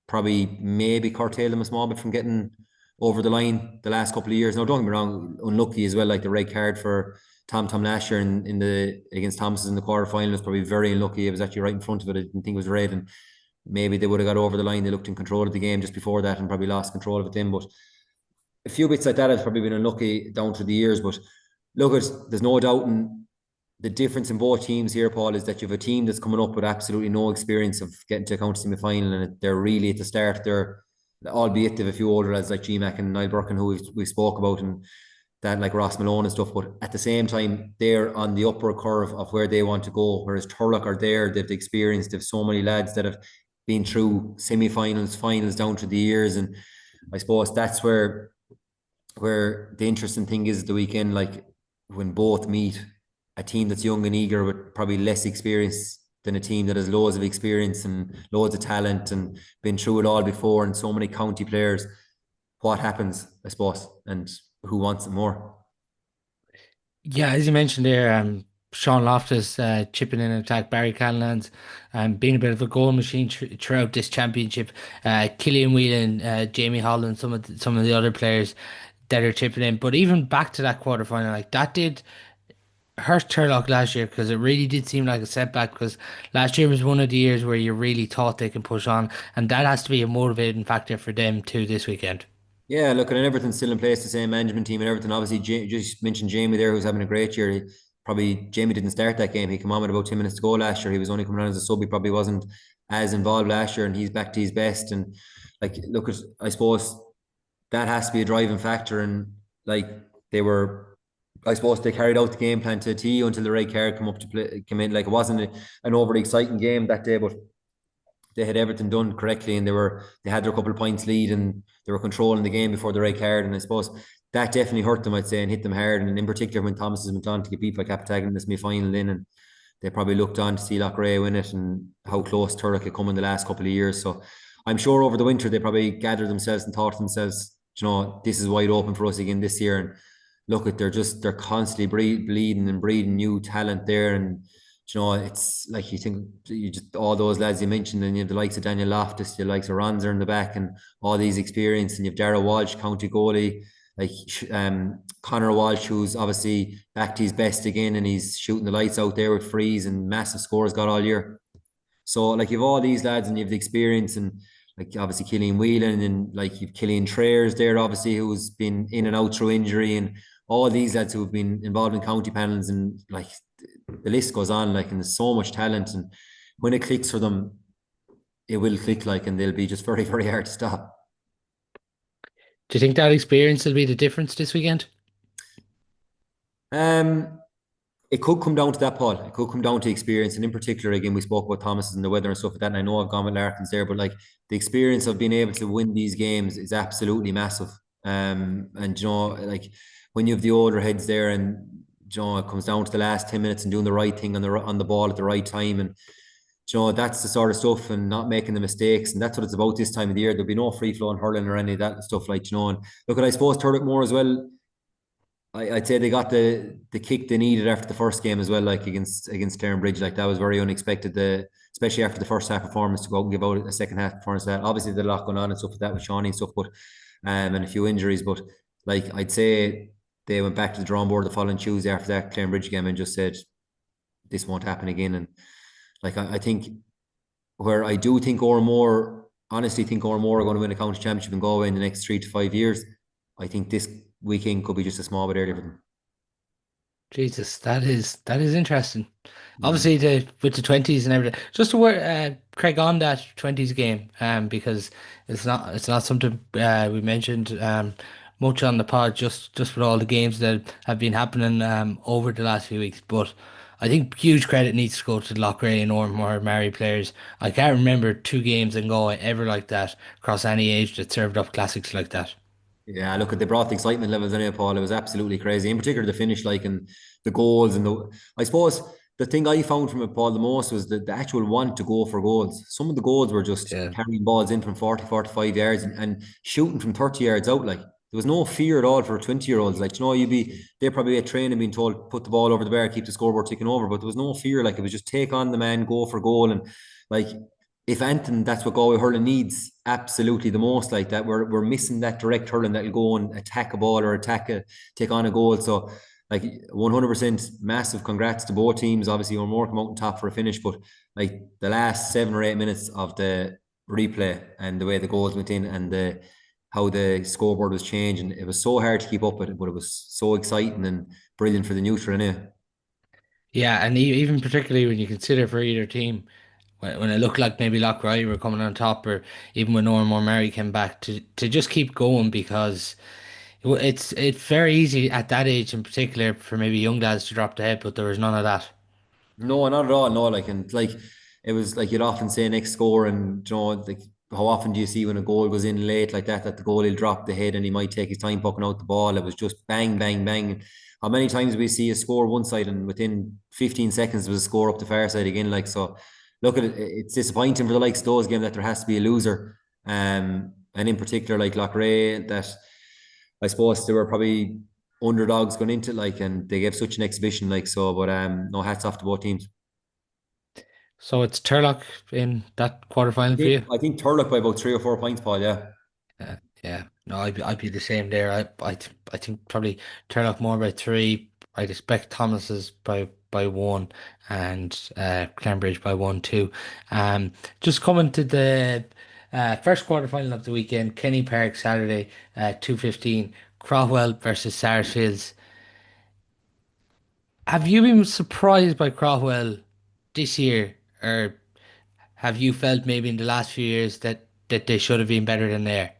probably maybe curtailed them a small bit from getting over the line the last couple of years. Now, don't get me wrong, unlucky as well, like the red card for Tom last year in the against Thomas in the quarterfinal was probably very unlucky. It was actually right in front of it. I didn't think it was red, and maybe they would have got over the line. They looked in control of the game just before that and probably lost control of it then. But a few bits like that have probably been unlucky down through the years. But look, there's no doubt in the difference in both teams here, Paul, is that you have a team that's coming up with absolutely no experience of getting to a county semi-final, and they're really at the start. They're, albeit they have a few older lads like GMAC and Niall Burkin, who we spoke about, and that like Ross Malone and stuff, but at the same time, they're on the upward curve of where they want to go, whereas Turlough are there, they've the experience, they've so many lads that have been through semi-finals, finals down through the years, and I suppose that's where the interesting thing is the weekend, like when both meet a team that's young and eager with probably less experience than a team that has loads of experience and loads of talent and been through it all before, and so many county players. What happens, I suppose, and who wants it more? Yeah, as you mentioned there, Sean Loftus chipping in attack, Barry Callahan's being a bit of a goal machine throughout this championship. Killian Whelan, Jamie Holland, some of the other players that are chipping in. But even back to that quarter final, like that did hurt Turlough last year, because it really did seem like a setback, because last year was one of the years where you really thought they can push on, and that has to be a motivating factor for them too this weekend. Yeah, look, and everything's still in place, the same management team and everything. Obviously, just mentioned Jamie there, who's having a great year. Probably Jamie didn't start that game. He came on with about 10 minutes to go last year. He was only coming on as a sub. He probably wasn't as involved last year, and he's back to his best. And like, look, I suppose that has to be a driving factor. And like they were, I suppose they carried out the game plan to a T until the red card come in. Like it wasn't an overly exciting game that day, but they had everything done correctly, and they had their couple of points lead, and they were controlling the game before the red card. And I suppose that definitely hurt them, I'd say, and hit them hard. And in particular, when Thomas has went on to get beat by Captagan in the semi-final in, and they probably looked on to see Locke Ray win it, and how close Turlough had come in the last couple of years. So I'm sure over the winter they probably gathered themselves and thought to themselves, this is wide open for us again this year. And look at they're constantly bleeding and breeding new talent there. And it's like you think you just all those lads you mentioned, and you have the likes of Daniel Loftus, the likes of Ronzer in the back, and all these experience, and you have Dara Walsh, county goalie, like Connor Walsh, who's obviously back to his best again, and he's shooting the lights out there with frees and massive scores got all year. So like you've all these lads, and you have the experience, and like obviously Killian Whelan, and like you've Killian Trayers there, obviously, who's been in and out through injury, and all these lads who've been involved in county panels, and like the list goes on, like, and there's so much talent, and when it clicks for them, it will click, like, and they'll be just very, very hard to stop. Do you think that experience will be the difference this weekend? Um, it could come down to that, Paul. It could come down to experience, and in particular, again, we spoke about Thomas and the weather and stuff like that. And I know I've gone with Larkins there, but like the experience of being able to win these games is absolutely massive. And like when you have the older heads there, and it comes down to the last 10 minutes and doing the right thing on the ball at the right time, and that's the sort of stuff, and not making the mistakes, and that's what it's about this time of the year. There'll be no free flowing hurling or any of that stuff, like and look at, I suppose, Turloughmore as well. I'd say they got the kick they needed after the first game as well, like against Clarinbridge. Like that was very unexpected, especially after the first half performance, to go out and give out a second half performance. That obviously there's a lot going on and stuff like that with Shawnee and stuff, but and a few injuries. But like I'd say they went back to the drawing board the following Tuesday after that Clarinbridge game and just said this won't happen again. And like I think where I do think honestly think Oranmore are going to win a county championship in Galway in the next 3 to 5 years. I think this weekend could be just a small bit earlier for them. Jesus, that is interesting. Mm. Obviously, the with the twenties and everything. Just to work, Craig, on that twenties game, because it's not something we mentioned much on the pod. Just with all the games that have been happening over the last few weeks. But I think huge credit needs to go to the Locke Ray and Oranmore-Maree players. I can't remember two games in Galway ever like that across any age that served up classics like that. Yeah, look, they brought the excitement levels in it, Paul. It was absolutely crazy. In particular, the finish, like, and the goals and the. I suppose the thing I found from it, Paul, the most was the actual want to go for goals. Some of the goals were just Yeah. carrying balls in from 40, 45 yards and shooting from 30 yards out. Like, there was no fear at all for 20-year-olds. Like, they probably at training being told, put the ball over the bar, keep the scoreboard ticking over. But there was no fear. Like, it was just take on the man, go for goal. And like, if anything, that's what Galway hurling needs absolutely the most. Like that, we're missing that direct hurling that'll go and attack a ball or take on a goal. So, like 100% massive congrats to both teams. Obviously, Oranmore come out on top for a finish, but like the last 7 or 8 minutes of the replay and the way the goals went in and the how the scoreboard was changing, it was so hard to keep up with it, but it was so exciting and brilliant for the neutral, innit? Yeah, and even particularly when you consider for either team, when it looked like maybe Locke Ray were coming on top, or even when Oranmore-Maree came back, to just keep going, because it's very easy at that age in particular for maybe young lads to drop the head, but there was none of that. No, not at all. No, like and like it was like you'd often say next score, and like how often do you see when a goal goes in late like that the goal will drop the head and he might take his time pucking out the ball. It was just bang, bang, bang. How many times we see a score one side and within 15 seconds there was a score up the far side again? Like so, look at it. It's disappointing for the likes of those games that there has to be a loser. And in particular, like Locke Ray, that I suppose they were probably underdogs going into it, like, and they gave such an exhibition, like, so. But no, hats off to both teams. So it's Turlough in that I quarterfinal for think you. I think Turlough by about 3 or 4 points, Paul. Yeah. Yeah. No, I'd be the same there. I think probably Turloughmore by three. I'd expect Thomas's by one, and Clarinbridge by one too. Just coming to the first quarterfinal of the weekend, Kenny Park Saturday, 2:15, Craughwell versus Sarsfields. Have you been surprised by Craughwell this year, or have you felt maybe in the last few years that they should have been better than there?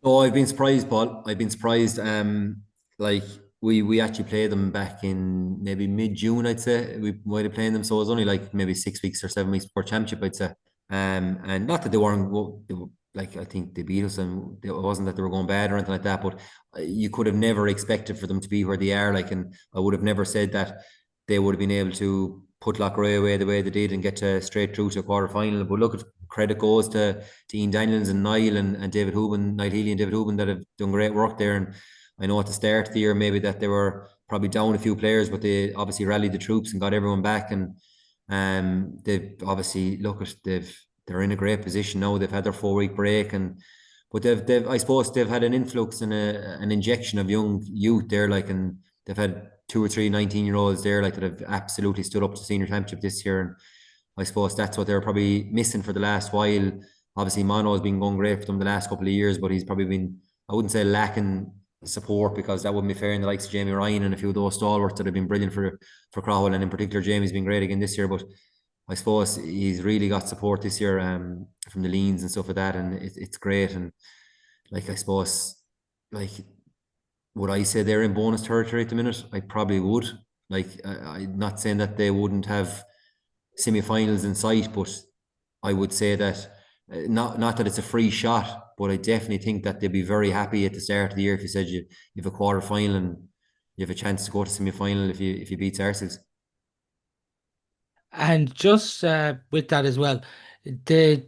Oh, I've been surprised, Paul. I've been surprised. Like we actually played them back in maybe mid-June, I'd say. We might have played them, so it was only like maybe 6 weeks or 7 weeks before championship, I'd say. And not that they weren't they were, like I think they beat us, and it wasn't that they were going bad or anything like that. But you could have never expected for them to be where they are. Like, and I would have never said that they would have been able to put Locke Ray away the way they did and get to straight through to a quarter final. But look, credit goes to Ian Daniels and Niall and David Hooban, Niall Healy and David Hooban that have done great work there. And I know at the start of the year maybe that they were probably down a few players, but they obviously rallied the troops and got everyone back. And they've obviously they're in a great position now. They've had their 4 week break and but they've I suppose they've had an influx and an injection of young youth there, like, and they've had two or three 19-year-olds there like that have absolutely stood up to senior championship this year. And I suppose that's what they're probably missing for the last while. Obviously, Mono has been going great for them the last couple of years, but he's probably been, I wouldn't say lacking support because that wouldn't be fair in the likes of Jamie Ryan and a few of those stalwarts that have been brilliant for Craughwell. And in particular, Jamie's been great again this year. But I suppose he's really got support this year from the leans and stuff like that. And it's great. And like, I suppose, like, would I say they're in bonus territory at the minute? I probably would. Like, I'm not saying that they wouldn't have semi-finals in sight, but I would say that not that it's a free shot, but I definitely think that they'd be very happy at the start of the year if you said you have a quarter final and you have a chance to go to semi-final if you beat Sarsfields. And just with that as well, the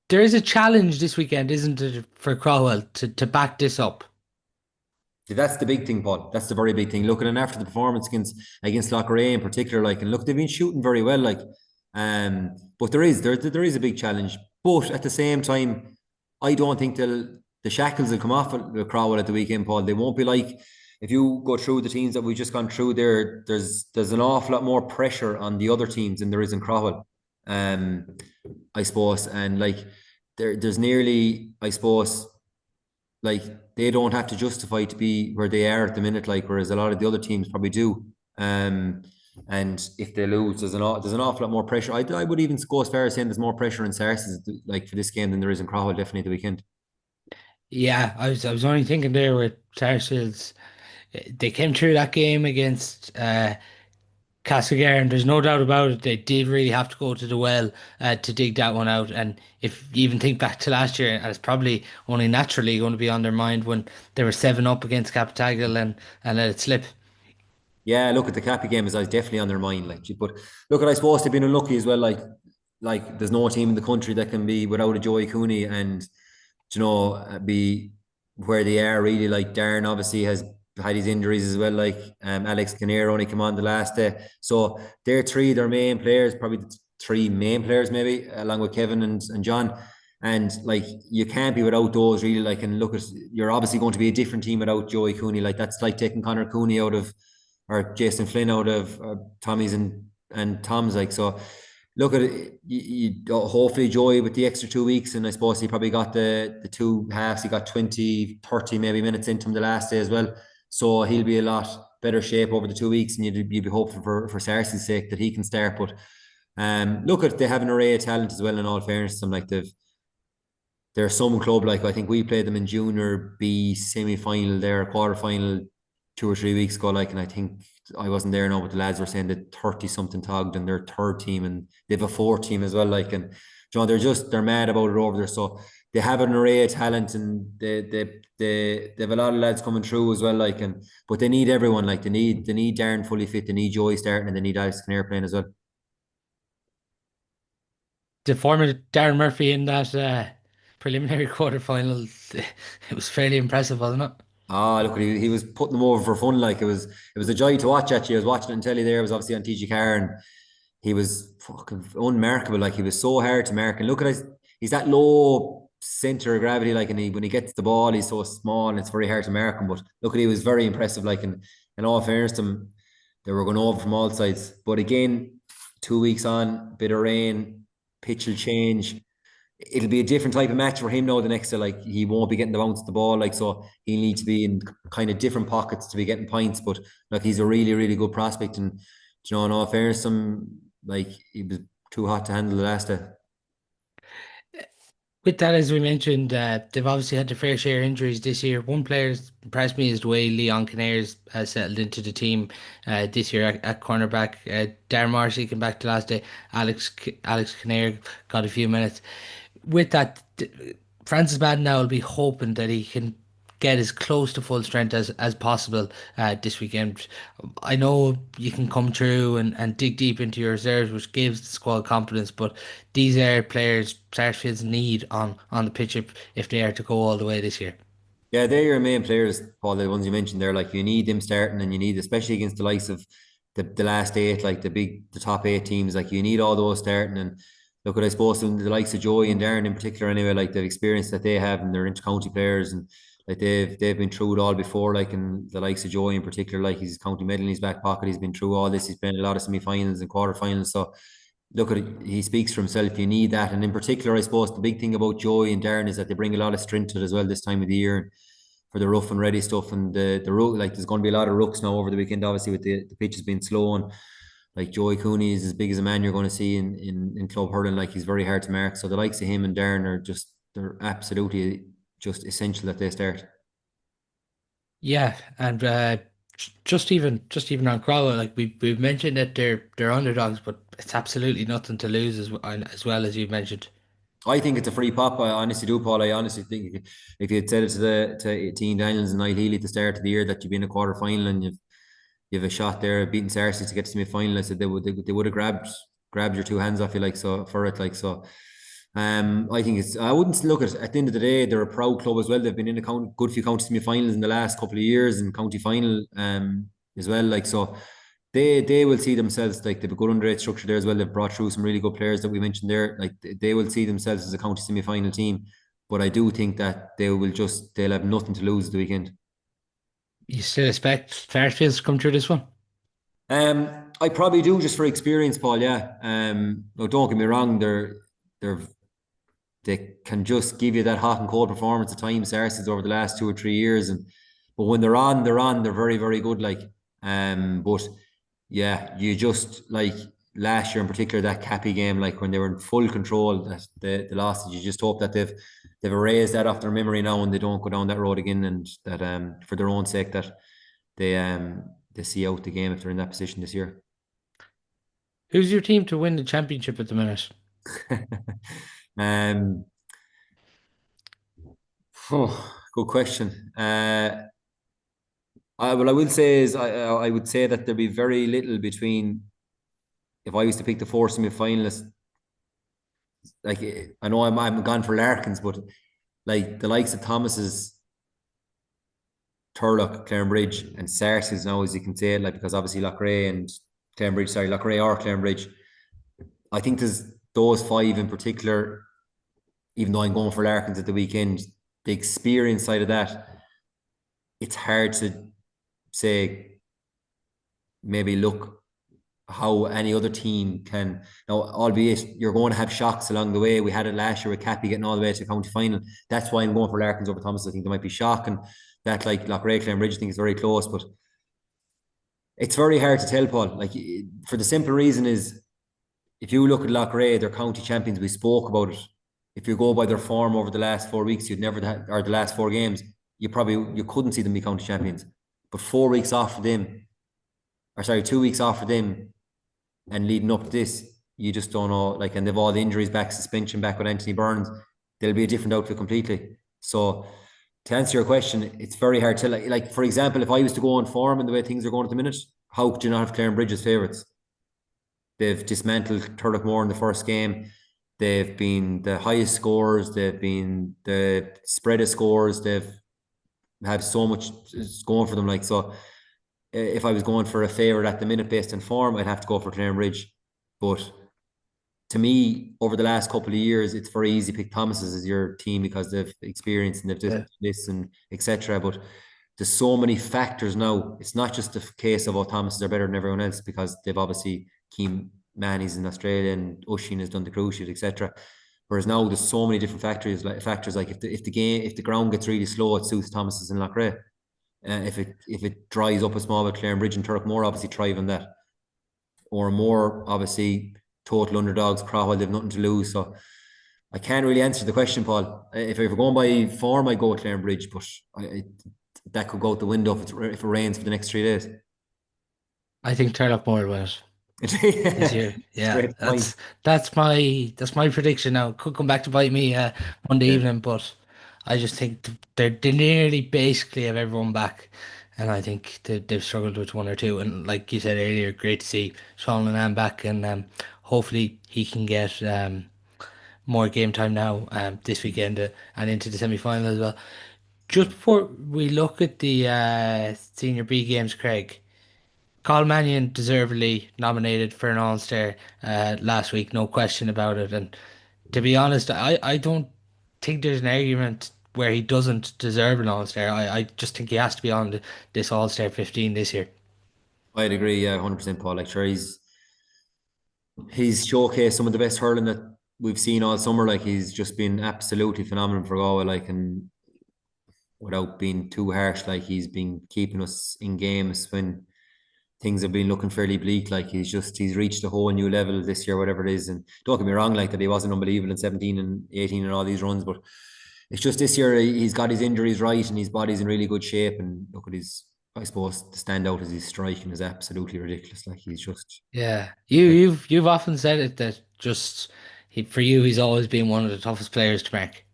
there is a challenge this weekend, isn't it, for Craughwell to back this up? See, that's the big thing, Paul. That's the very big thing. Looking and after the performance against Locke Ray in particular, like, and look, they've been shooting very well, like, but there is a big challenge. But at the same time, I don't think the shackles will come off at the Crowell at the weekend, Paul. They won't be like if you go through the teams that we've just gone through there. There's an awful lot more pressure on the other teams than there is in Crowell. I suppose, and like there's nearly, I suppose, like they don't have to justify to be where they are at the minute, like whereas a lot of the other teams probably do. Um, and if they lose, there's an awful lot more pressure. I would even go as far as saying there's more pressure in Sarsfields like for this game than there is in Craughwell definitely the weekend. Yeah, I was only thinking there with Sarsfields. They came through that game against Castlegar, and there's no doubt about it. They did really have to go to the well to dig that one out. And if you even think back to last year, and it's probably only naturally going to be on their mind when they were 7 up against Capitagal and let it slip. Yeah, look at the Cappy game is definitely on their mind, like. But look, at I suppose they've been unlucky as well. Like there's no team in the country that can be without a Joey Cooney and be where they are really. Like Darren obviously has had his injuries as well. Like Alex Kinnear only came on the last day, so they're their main players, probably the three main players maybe, along with Kevin and John. And like you can't be without those really. Like and look at you're obviously going to be a different team without Joey Cooney. Like that's like taking Connor Cooney out of or Jason Flynn out of Tommy's and Tom's like so. Look at it. Hopefully Joey with the extra 2 weeks, and I suppose he probably got the two halves. He got 20, 30 maybe minutes into him the last day as well. So he'll be a lot better shape over the 2 weeks, and you'd be hopeful for Sarsi's sake that he can start. But look at they have an array of talent as well. In all fairness, I'm like there's some club like I think we played them in junior B semi final there, quarter final 2 or 3 weeks ago. Like, and I think I wasn't there now, but the lads were saying that 30 something togged and their third team, and they have a fourth team as well. Like, and they're mad about it over there. So they have an array of talent, and they have a lot of lads coming through as well. Like, and but they need everyone. Like, they need Darren fully fit, they need Joey starting, and they need Alex Kinnear playing as well. The former Darren Murphy in that preliminary quarterfinal, it was fairly impressive, wasn't it? Ah, look, he was putting them over for fun. Like it was a joy to watch. Actually, I was watching it on telly. There it was obviously on TG Car, and he was fucking unmarkable. Like he was so hard to mark. And look at he's that low center of gravity. Like, and when he gets the ball, he's so small, and it's very hard to mark him. But look at he was very impressive. Like, and in all fairness to him, they were going over from all sides. But again, 2 weeks on, bit of rain, pitch will change. It'll be a different type of match for him now the next day. Like he won't be getting the bounce of the ball, like so he'll need to be in kind of different pockets to be getting points. But like he's a really, really good prospect, and in all fairness, some like he was too hot to handle the last day. With that, as we mentioned, they've obviously had their fair share of injuries this year. One player's impressed me is the way Leon Kinnears has settled into the team this year at cornerback. Darren Marcy came back to last day. Alex Kinnear got a few minutes. With that, Francis Madden now will be hoping that he can get as close to full strength as possible this weekend. I know you can come through and dig deep into your reserves, which gives the squad confidence, but these are players Sarsfields need on the pitch if they are to go all the way this year. Yeah, they're your main players, Paul. The ones you mentioned there, like you need them starting, and you need, especially against the likes of the last eight, like the top eight teams, like you need all those starting. And look, at I suppose the likes of Joey and Darren in particular, anyway, like the experience that they have, and they're inter-county players, and like they've been through it all before. Like, and the likes of Joey in particular, like he's county medal in his back pocket. He's been through all this. He's played a lot of semi-finals and quarter-finals. So look at it, he speaks for himself. You need that, and in particular, I suppose the big thing about Joey and Darren is that they bring a lot of strength to it as well this time of the year for the rough and ready stuff. And the rook, like there's going to be a lot of rooks now over the weekend, obviously with the pitches being slow, and like Joey Cooney is as big as a man you're going to see in club hurling. Like he's very hard to mark. So the likes of him and Darren are they're absolutely just essential that they start. Yeah, and just even on Craughwell, like we've mentioned that they're underdogs, but it's absolutely nothing to lose as well as you mentioned. I think it's a free pop. I honestly do, Paul. I honestly think if you had said it to Team Daniels and Niall Healy at the start of the year that you'd be in a quarter final and you've a shot there beating Cersei to get to semi final, I said they would have grabbed your two hands off you like so for it like so. I think I wouldn't look at the end of the day, they're a proud club as well. They've been in a good few county semi-finals in the last couple of years and county final as well. Like so they will see themselves like they've a good underage structure there as well. They've brought through some really good players that we mentioned there. Like they will see themselves as a county semi-final team. But I do think that they'll have nothing to lose the weekend. You still expect Sarsfields to come through this one? I probably do just for experience, Paul. Yeah. No, don't get me wrong. They're they can just give you that hot and cold performance at times, Sarsfields, over the last 2 or 3 years. But when they're on, they're on. They're very, very good. But yeah, you just like last year in particular, that Cappy game, like when they were in full control, that the losses, you just hope that they've erased that off their memory now and they don't go down that road again, and that for their own sake that they see out the game if they're in that position this year. Who's your team to win the championship at the minute? um, good question. What I will say is I would say that there'd be very little between, if I was to pick the four semi-finalists. Like, I know I'm gone for Larkins, but like the likes of Thomas's, Turlough, Clarinbridge, and Sarsfields now, as you can say, like, because obviously Locke Ray and Locke Ray or Clarinbridge. I think there's those five in particular, even though I'm going for Larkins at the weekend, the experience side of that, it's hard to say, maybe look how any other team can. Now, albeit you're going to have shocks along the way. We had it last year with Cappy getting all the way to the county final. That's why I'm going for Larkins over Thomas. I think there might be shock, and that, like Locke Ray, Clarinbridge, I think is very close, but it's very hard to tell, Paul. Like, for the simple reason is, if you look at Locke Ray, they're county champions. We spoke about it. If you go by their form over the last 4 weeks, you'd never had, or the last 4 games, you couldn't see them be county champions. But 4 weeks off for them, or sorry, 2 weeks off for them, and leading up to this, you just don't know. Like, and they've all the injuries back, suspension back with Anthony Burns. They'll be a different outfit completely. So, to answer your question, it's very hard to like for example, if I was to go on form and the way things are going at the minute, how could you not have Clarenbridge as favourites? They've dismantled Turloughmore in the first game. They've been the highest scores. They've been the spread of scores. They've had so much going for them. Like, so, if I was going for a favourite at the minute based on form, I'd have to go for Clarenbridge. But to me, over the last couple of years, it's very easy to pick Thomas's as your team because they've experienced and they've done this and etc. But there's so many factors now. It's not just a case of, oh, Thomas's are better than everyone else, because they've obviously Keane Manny's in Australia and Oisin has done the cruise ship, etc. Whereas now there's so many different factors like if the ground gets really slow, it suits Thomas's and Locke Ray. If it dries up a small bit, Clarenbridge and Turloughmore obviously thrive on that. Oranmore, obviously, total underdogs. Craughwell, they've nothing to lose. So I can't really answer the question, Paul. If we're going by form, I go with Clarenbridge, but that could go out the window if it rains for the next 3 days. I think Turloughmore will win it this year. Yeah, Straight point. that's my prediction. Now, it could come back to bite me Monday Yeah. evening, but I just think they nearly basically have everyone back, and I think they've struggled with one or two. And like you said earlier, great to see Sean Lennon back, and hopefully he can get more game time now this weekend and into the semi-final as well. Just before we look at the Senior B games, Craig. Carl Mannion deservedly nominated for an All-Star last week, no question about it. And to be honest, I don't think there's an argument where he doesn't deserve an All-Star. I just think he has to be on this All-Star 15 this year. I'd agree, yeah, 100%, Paul. Like, sure, he's showcased some of the best hurling that we've seen all summer. Like, he's just been absolutely phenomenal for Galway. Like, and without being too harsh, like, he's been keeping us in games when things have been looking fairly bleak. Like, he's reached a whole new level this year, whatever it is. And don't get me wrong, like, that he wasn't unbelievable in 17 and 18 and all these runs, but it's just this year he's got his injuries right and his body's in really good shape. And look at his, I suppose, the standout is his striking is absolutely ridiculous. Like, he's just Yeah, you've often said it that just for you, he's always been one of the toughest players to mark.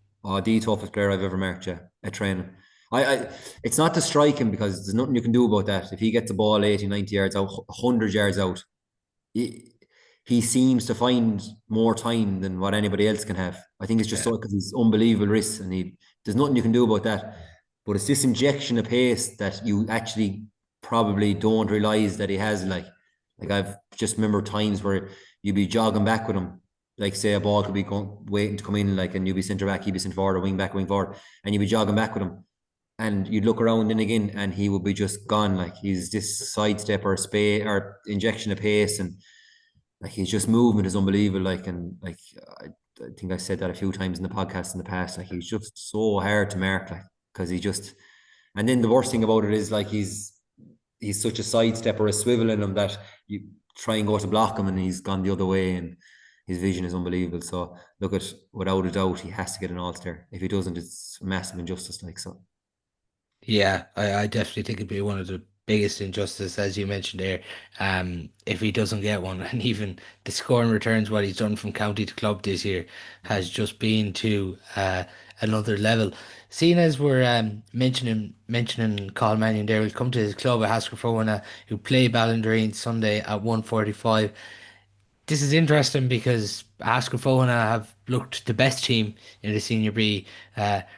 the toughest player I've ever marked, yeah, at training. It's not to strike him, because there's nothing you can do about that. If he gets the ball 80, 90 yards out, 100 yards out, he seems to find more time than what anybody else can have. I think it's just Yeah, so because he's unbelievable risk, and there's nothing you can do about that. But it's this injection of pace that you actually probably don't realize that he has. Like I've just remember times where you'd be jogging back with him. Like, say a ball could be waiting to come in, like, and you'd be centre back, he'd be centre forward, or wing back, wing forward, and you'd be jogging back with him. And you'd look around and again, and he would be just gone. Like, he's this sidestep or space or injection of pace, and like his just movement is unbelievable. Like, and like I think I said that a few times in the podcast in the past. Like he's just so hard to mark, like because he just. And then the worst thing about it is like he's such a sidestep or a swivel in him that you try and go to block him and he's gone the other way and his vision is unbelievable. So look at without a doubt he has to get an All-Star. If he doesn't, it's massive injustice. Like so. Yeah, I definitely think it'd be one of the biggest injustices, as you mentioned there. If he doesn't get one, and even the scoring returns, what he's done from county to club this year has just been to another level. Seeing as we're mentioning Carl Mannion there, we'll come to his club at Hascrofona, who play Ballindreen Sunday at 1:45. This is interesting because Ascafona have looked the best team in the Senior B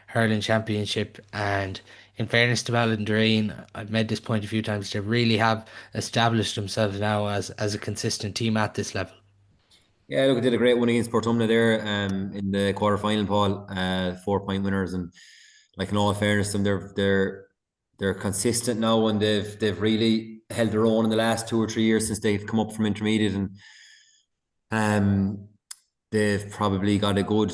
Hurling Championship, and in fairness to Ballindreen, I've made this point a few times. They really have established themselves now as a consistent team at this level. Yeah, look, I did a great one against Portumna there in the quarterfinal, Paul. 4 point winners, and like in all fairness, to them they're consistent now, and they've really held their own in the last 2 or 3 years since they've come up from intermediate, and um, they've probably got a good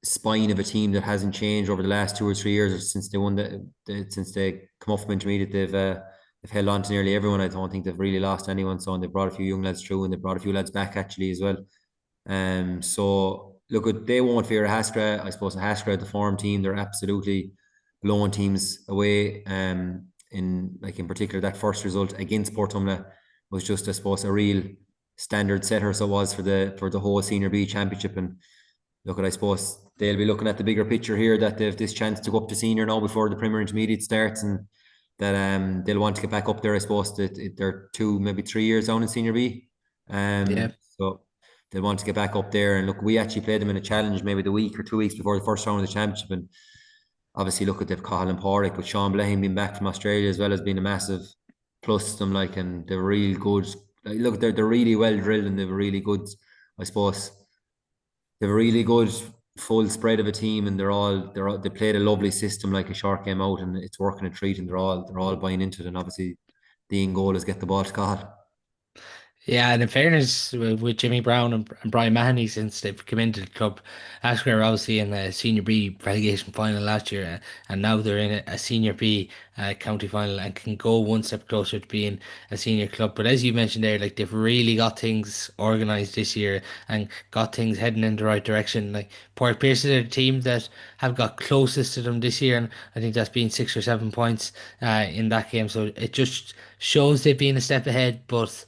spine of a team that hasn't changed over the last 2 or 3 years since they won since they come up from intermediate. They've held on to nearly everyone. I don't think they've really lost anyone. So and they brought a few young lads through, and they brought a few lads back actually as well. So look, they won't fear a Haskra. I suppose a Haskra, the form team, they're absolutely blowing teams away. In particular, that first result against Portumna was just, I suppose, a real standard setter. So it was for the whole Senior B Championship. And look, I suppose they'll be looking at the bigger picture here that they've this chance to go up to senior now before the Premier Intermediate starts, and that they'll want to get back up there. I suppose that they're 2 maybe 3 years down in Senior B. Yeah. So they'll want to get back up there. And look, we actually played them in a challenge maybe the week or 2 weeks before the first round of the championship. And obviously, look at they've Colin Porrick, but Sean Blaheen being back from Australia as well has been a massive plus to them. Like, and they're real good. Like, look, they're really well drilled and they're really good. I suppose they've a really good full spread of a team, and they played a lovely system like a short game out, and it's working a treat, and they're all buying into it. And obviously, the end goal is get the ball to God. Yeah, and in fairness, with Jimmy Brown and Brian Mahoney, since they've come into the club, Asker are obviously in the Senior B relegation final last year, and now they're in a Senior B county final and can go one step closer to being a senior club. But as you mentioned there, like they've really got things organised this year and got things heading in the right direction. Like Port Pearson are the team that have got closest to them this year, and I think that's been 6 or 7 points in that game. So it just shows they've been a step ahead, but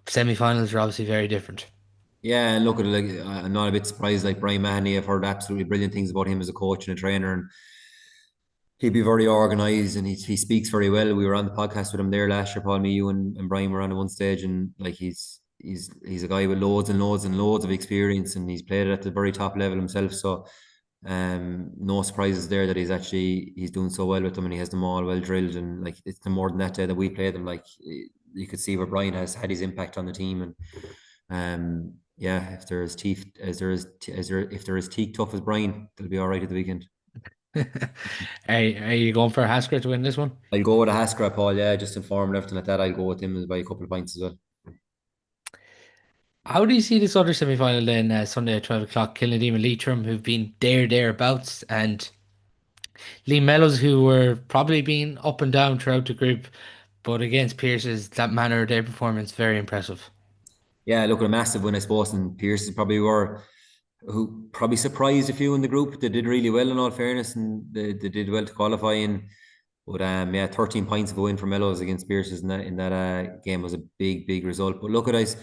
semi-finals are obviously very different. Yeah, and look at it, like I'm not a bit surprised. Like Brian Mahoney, I've heard absolutely brilliant things about him as a coach and a trainer, and he'd be very organised and he speaks very well. We were on the podcast with him there last year, Paul, me, you, and Brian were on at one stage, and like he's a guy with loads and loads and loads of experience, and he's played at the very top level himself. So, no surprises there that he's doing so well with them, and he has them all well drilled, and like it's the more than that day that we played them. Like you could see where Brian has had his impact on the team, and yeah, if there is teeth if there is teeth tough as Brian, they'll be all right at the weekend. Are you going for Haskell to win this one? I'll go with a Haskell, Paul. Yeah, just inform and everything like that. I'll go with him by a couple of points as well. How do you see this other semi-final then, Sunday at 12 o'clock? Kilnadeem and Leitrim, who've been thereabouts, and Lee Melos, who were probably being up and down throughout the group, but against Pierce's, that manner of their performance, very impressive. Yeah, look at a massive win, I suppose, and Pierce probably were who probably surprised a few in the group. They did really well in all fairness, and they did well to qualify in. But yeah, 13 points of a win for Melos against Pierce's in that game was a big result. But look at us.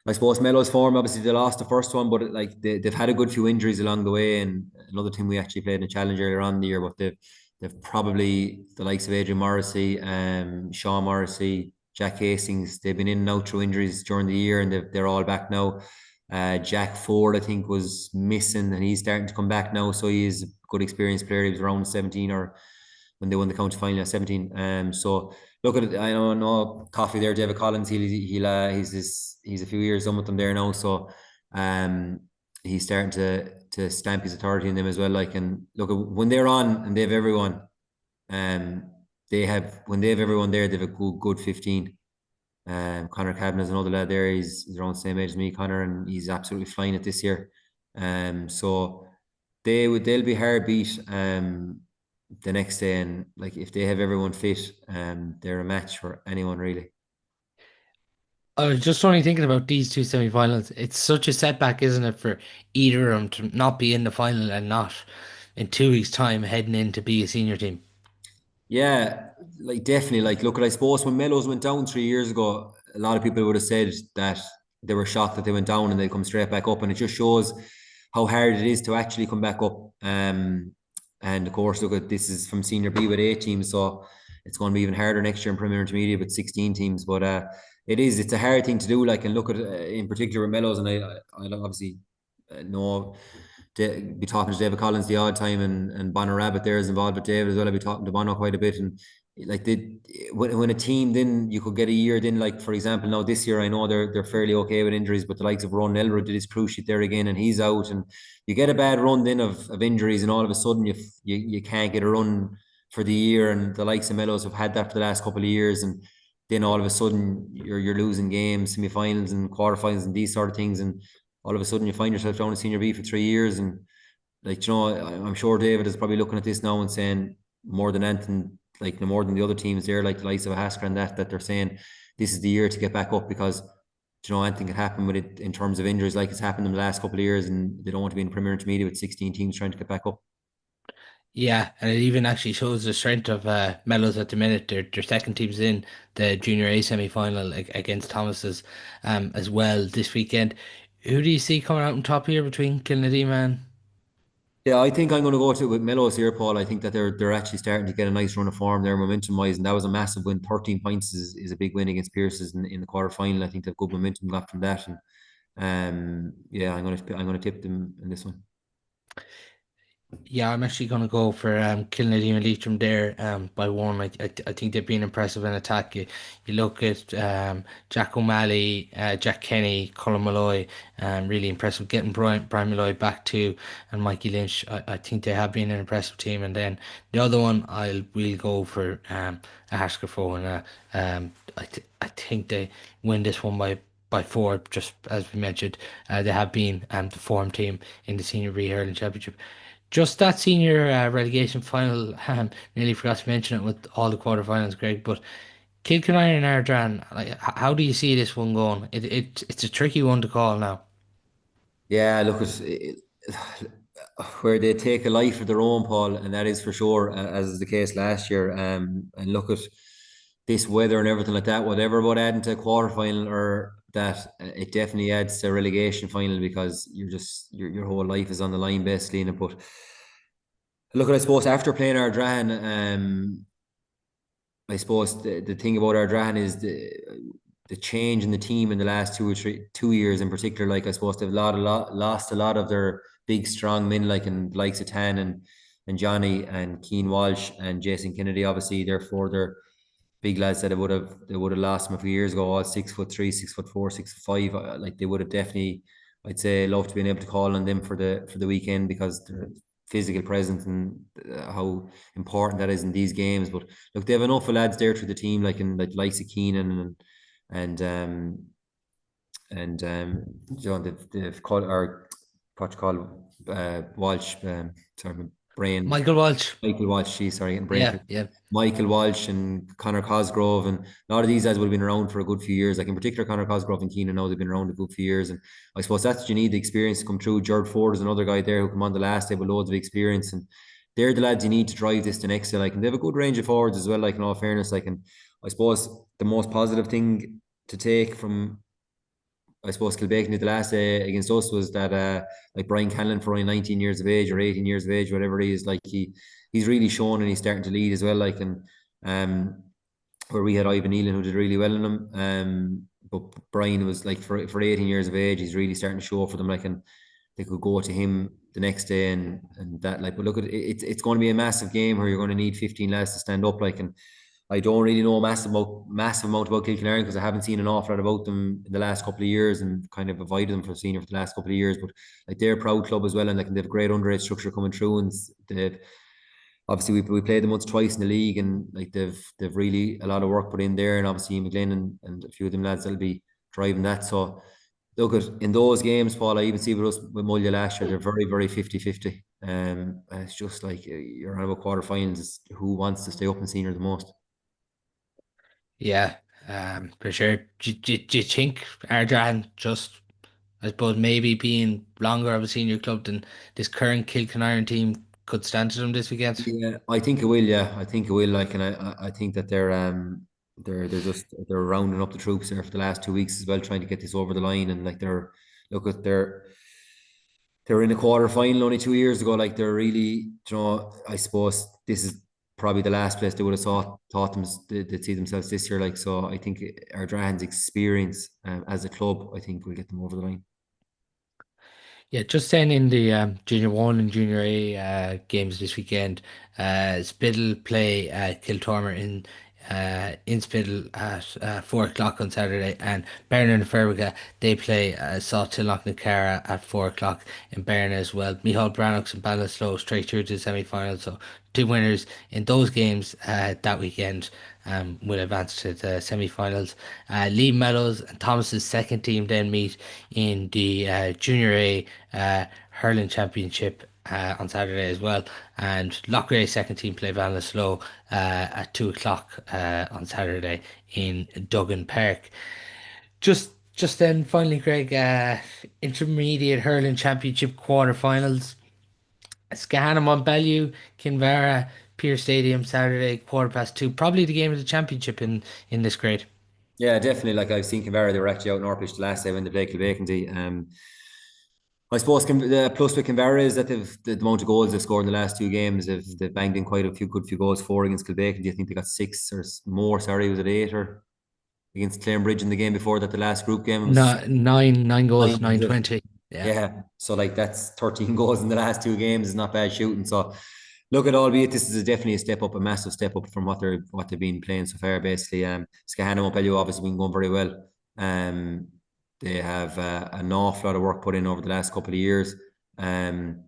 I suppose Melo's form, obviously they lost the first one, but like they've had a good few injuries along the way, and another team we actually played in a challenge earlier on in the year, but they've probably the likes of Adrian Morrissey, Sean Morrissey, Jack Hastings, they've been in and out through injuries during the year, and they're all back now. Jack Ford, I think, was missing, and he's starting to come back now, so he's a good experienced player. He was around 17 or when they won the county final at 17. So look at it. I don't know Coffee there, David Collins. He's a few years done with them there now. So he's starting to stamp his authority in them as well. Like, and look, when they're on and they have everyone, when they have everyone there, they have a good 15. Connor Cabin is another lad there. He's around the same age as me, Connor, and he's absolutely flying it this year. So they'll be hard beat the next day, and like if they have everyone fit, they're a match for anyone really. I was just only thinking about these two semi-finals. It's such a setback, isn't it, for either of them to not be in the final and not in 2 weeks' time heading in to be a senior team. Yeah, like definitely. Like, look, I suppose when Melos went down 3 years ago, a lot of people would have said that they were shocked that they went down and they come straight back up, and it just shows how hard it is to actually come back up. And of course, look at this is from Senior B with 8 teams, so it's going to be even harder next year in Premier Intermediate with 16 teams. But it's a hard thing to do. Like, and look at in particular with Melos, and I obviously know be talking to David Collins the odd time, and Bonner Rabbit there is involved with David as well. I'll be talking to Bono quite a bit, and like when a team then you could get a year then, like for example now this year I know they're fairly okay with injuries, but the likes of Ron Elrod did his cruise sheet there again and he's out, and you get a bad run then of injuries, and all of a sudden you can't get a run for the year, and the likes of Melos have had that for the last couple of years, and then all of a sudden you're losing games, semi-finals and quarterfinals and these sort of things, and all of a sudden you find yourself down in Senior B for 3 years. And like, I'm sure David is probably looking at this now and saying more than anything, like no more than the other teams there, like the likes of Hasker and that they're saying this is the year to get back up, because anything can happen with it in terms of injuries, like it's happened in the last couple of years, and they don't want to be in Premier Intermediate with 16 teams trying to get back up. Yeah, and it even actually shows the strength of Melos at the minute. Their second team's in the Junior A semi-final against Thomas's as well this weekend. Who do you see coming out on top here between Kilnadima and Yeah, I think I'm going to go to with Melos here, Paul. I think that they're actually starting to get a nice run of form there, momentum wise, and that was a massive win. 13 points is a big win against Pierce's in the quarter final. I think they've good momentum got from that, and yeah, I'm gonna tip them in this one. Yeah, I'm actually going to go for Kilnadine and Leitrim there by one. I think they've been impressive in attack. You look at Jack O'Malley, Jack Kenny, Colin Malloy, really impressive. Getting Brian Malloy back too, and Mikey Lynch. I think they have been an impressive team. And then the other one, we'll go for a Haskell and I think they win this one by four, just as we mentioned. They have been the form team in the Senior B Hurling Championship. Just that senior relegation final, nearly forgot to mention it with all the quarterfinals, Greg. But Kilkenny and Ardran, like, how do you see this one going? It's a tricky one to call now. Yeah, look, where they take a life of their own, Paul, and that is for sure, as is the case last year. And look at this weather and everything like that. Whatever about adding to a quarter final or that, it definitely adds to a relegation final, because your whole life is on the line basically. But look, I suppose after playing Ardran, I suppose the thing about Ardrahan is the change in the team in the last 2 years in particular. Like I suppose they've lost a lot of their big strong men, like in the likes of Tan and Johnny and Keane Walsh and Jason Kennedy. Obviously, therefore they're big lads that they would have lost them a few years ago. All 6'3", 6'4", 6'5". Like they would have definitely, I'd say, loved being able to call on them for the weekend, because they're physical presence and how important that is in these games. But look, they have enough of lads there through the team, like in like likes of Keenan and they've called our what you call Walsh. Sorry, my brain. Michael Walsh. Michael Walsh, sorry, getting brain Yeah, food. yeah. Michael Walsh and Connor Cosgrove, and a lot of these guys would have been around for a good few years. Like in particular, Connor Cosgrove and Keenan, now they've been around a good few years, and I suppose that's what you need, the experience to come through. Jared Ford is another guy there who come on the last day with loads of experience, and they're the lads you need to drive this to next year. Like, and they have a good range of forwards as well. Like in all fairness, like, and I suppose the most positive thing to take from, I suppose, Kilbacon did the last day against us was that like Brian Canlon, for only 19 years of age or 18 years of age, whatever he is, like he's really shown and he's starting to lead as well. Like, and where we had Ivan Nealon who did really well in them. But Brian was like for 18 years of age, he's really starting to show for them. Like, and they could go to him the next day and that, like, but look at it, it's going to be a massive game where you're going to need 15 lads to stand up. Like, and I don't really know a massive amount about Kilkenny, because I haven't seen an awful lot about them in the last couple of years and kind of avoided them for senior for the last couple of years. But like, they're a proud club as well, and like they have great underage structure coming through, and they've obviously we played them once twice in the league, and like they've really a lot of work put in there, and obviously McGlynn and a few of them lads that'll be driving that. So look at in those games, Paul, I even see with us with Mullia last year, they're very, very 50-50. And it's just like you're on about quarterfinals, who wants to stay up in senior the most? Yeah, for sure. Do you think Ardrahan just, I suppose, maybe being longer of a senior club than this current Kilkenarn team could stand to them this weekend? Yeah, I think it will. Yeah, I think it will. Like, and I think that they're rounding up the troops there for the last 2 weeks as well, trying to get this over the line. And like look at they're in the quarter final only 2 years ago. Like they're really, I suppose this is probably the last place they would have thought them they'd see themselves this year. Like, so I think our Drahan's experience as a club, I think will get them over the line. Yeah, just then in the Junior 1 and Junior A games this weekend, Spiddle play Kiltormer in Spiddle at 4 o'clock on Saturday, and Berna and Ferriga, they play South Tilloch-na-Cara at 4 o'clock in Berna as well. Micheál Brannocks and Ballinasloe straight through to the semi-final, so two winners in those games that weekend will advance to the semi-finals. Lee Melos and Thomas's second team then meet in the Junior A Hurling Championship on Saturday as well. And Locke Ray's second team play Ballinasloe at 2 o'clock on Saturday in Duggan Park. Just then, finally, Greg, Intermediate Hurling Championship quarterfinals. Scanham on Bellew, Kinvara, Pier Stadium, Saturday, 2:15. Probably the game of the championship in this grade. Yeah, definitely. Like I've seen Kinvara, they were actually out in Orpish the last day when they played Kilvacanty. I suppose the plus with Kinvara is that the amount of goals they've scored in the last two games. They've banged in quite a few good few goals. Four against Kilvacanty. I think they got six or more. Sorry, was it eight or against Clarinbridge in the game before that? The last group game it was No, nine goals, nine. Was it? 920. Yeah. Yeah. So like that's 13 goals in the last two games. Is not bad shooting. So look at albeit this is definitely a step up, a massive step up from what they've been playing so far. Basically, Scahanna Montpellier obviously been going very well. Um, they have an awful lot of work put in over the last couple of years. Um,